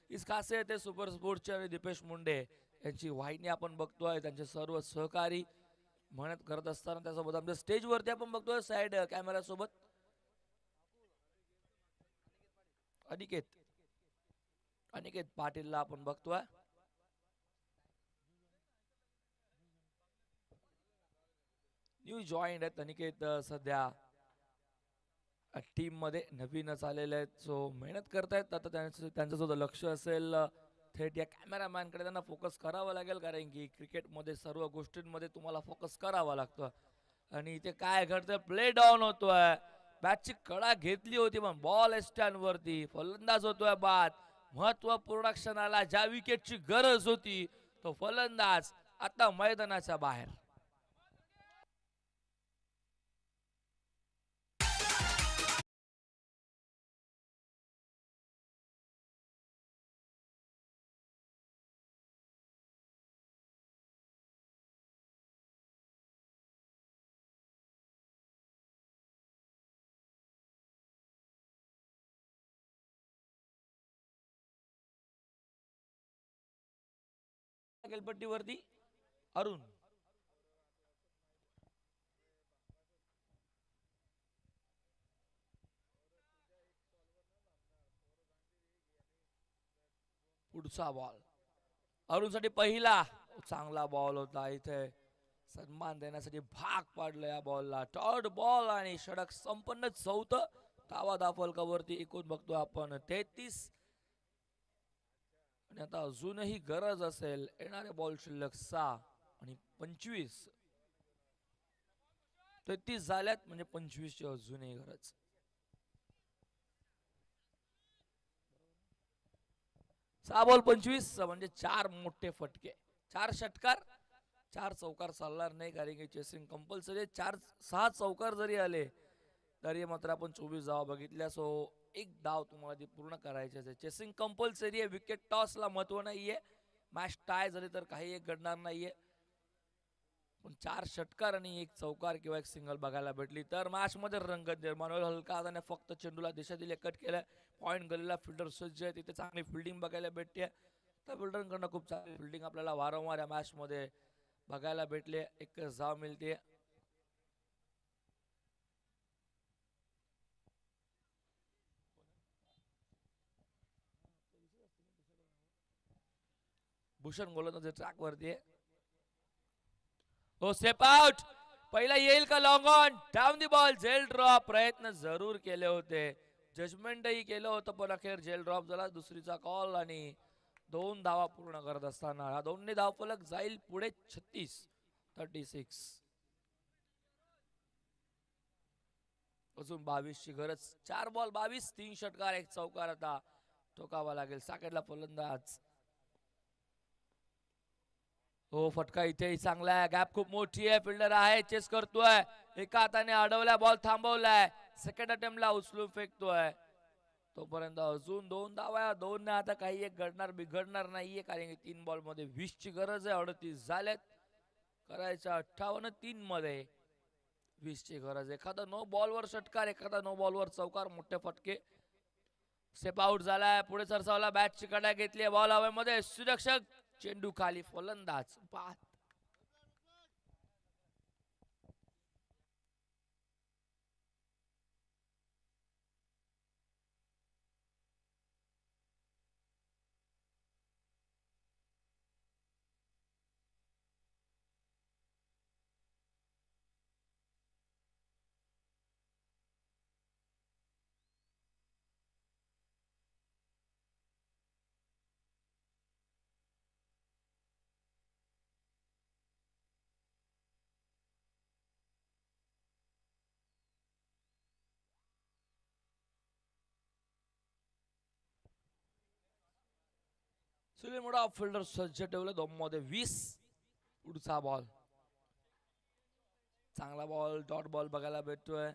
इस खासियत आहे सुपर स्पोर्टचे आणि दीपेश मुंडे यांची वाहिनी आपण बघतोय. त्यांचे सर्व सहकारी मेहनत करत असताना त्यासोबत आमच्या स्टेज वरती आपण बघतोय साइड कॅमेरा सोबत अनिकेत अनिकेत पाटीलला आपण बघतोय. न्यू जॉईंट आहेत अनिकेत सध्या टीम मध्ये नवीनच आलेले आहेत. सो मेहनत करतायत. आता त्यांचं सुद्धा लक्ष असेल थेट या कॅमेरामॅन कडे. त्यांना फोकस करावं लागेल कारण की क्रिकेटमध्ये सर्व गोष्टींमध्ये तुम्हाला फोकस करावा लागतो. आणि इथे काय घडतंय प्ले डाऊन होतोय. बॅटची कडा घेतली होती पण बॉल स्टँड वरती फलंदाज होतोय बाद. महत्वपूर्ण क्षणाला ज्या विकेटची गरज होती तो फलंदाज आता मैदानाच्या बाहेर. खेळपट्टीवरती अरुण पुढचा बॉल अरुणसाठी पहिला चांगला बॉल होता. इथे सन्मान देण्यासाठी भाग पाडलं या बॉलला. टॉर्ड बॉल आणि षटक संपन्न. चौथं धावा धाफलकावरती एकूण बघतो आपण 33 आणि आता अजूनही गरज असेल येणारे बॉल शिल्लक 6 आणि 25 33 झाल्यात म्हणजे 25 ची अजूनही गरज. 6 बॉल 25 म्हणजे 4 मोठे फटके 4 षटकार 4 चौकार चालणार नाही कारण की चेसिंग कंपल्सरी. 4-6 चौकार जरी आले तरी मात्र आपण 24 धावा बघितल्या. सो एक धाव तुम्हाला ती पूर्ण करायची आहे. चेसिंग कंपल्सरी आहे. विकेट टॉसला महत्व नाहीये. मॅच टाय झाली तर काही एक घडणार नाहीये. पण 4 षटकार आणि एक चौकार किंवा एक सिंगल बघायला भेटली तर मॅच मध्ये रंगत निर्माण होईल. हलका हाताने फक्त चेंडूला दिशा दिली कट केलाय. पॉईंट गलीला फिल्डर सज्ज आहे. तिथे चांगली फिल्डिंग बघायला भेटते. त्या फिल्डरकडनं खूप चांगली फिल्डिंग आपल्याला वारंवार या मॅच मध्ये बघायला भेटले. एक धाव मिळते. भूषण गोलंदाज ट्रॅक वरती आहे. हो स्टेप आउट पहिला येईल का long on down the ball जेल ड्रॉप. प्रयत्न जरूर केले होते जजमेंटही केलं होतं पण अखेर जेल ड्रॉप झाला. दुसरीचा कॉल आणि 2 धावा पूर्ण करत असताना हा दोन्ही धावफलक जाईल पुढे 36. अजून 22 ची गरज. 4 बॉल 22 3 षटकार एक चौकार आता ठोकावा लागेल. साकेटला फलंदाज. हो फटका इथेही चांगला आहे. गॅप खूप मोठी आहे. फिल्डर आहे चेस करतोय. एका हाताने अडवलाय बॉल थांबवलाय. सेकंड अटेम्प्टला उचलून फेकतोय. तोपर्यंत अजून 2 धावा. 2 ने आता काही एक घडणार बिघडणार नाहीये कारण की 3 बॉल मध्ये 20 ची गरज आहे. 38 झालेत करायच्या 58. 3 मध्ये 20 ची गरज. एखादा नो बॉलवर षटकार एखादा नो बॉलवर चौकार मोठे फटके. स्टेप आउट झालाय पुढे सरसावला बॅटची कडा घेतली बॉल हवेमध्ये सुरक्षक चेंडू खाली फलंदाज बाद. सुनील मोठा फिल्डर सज्ज ठेवलं 2 मध्ये 20. पुढचा बॉल चांगला बॉल डॉट बॉल बघायला भेटतोय.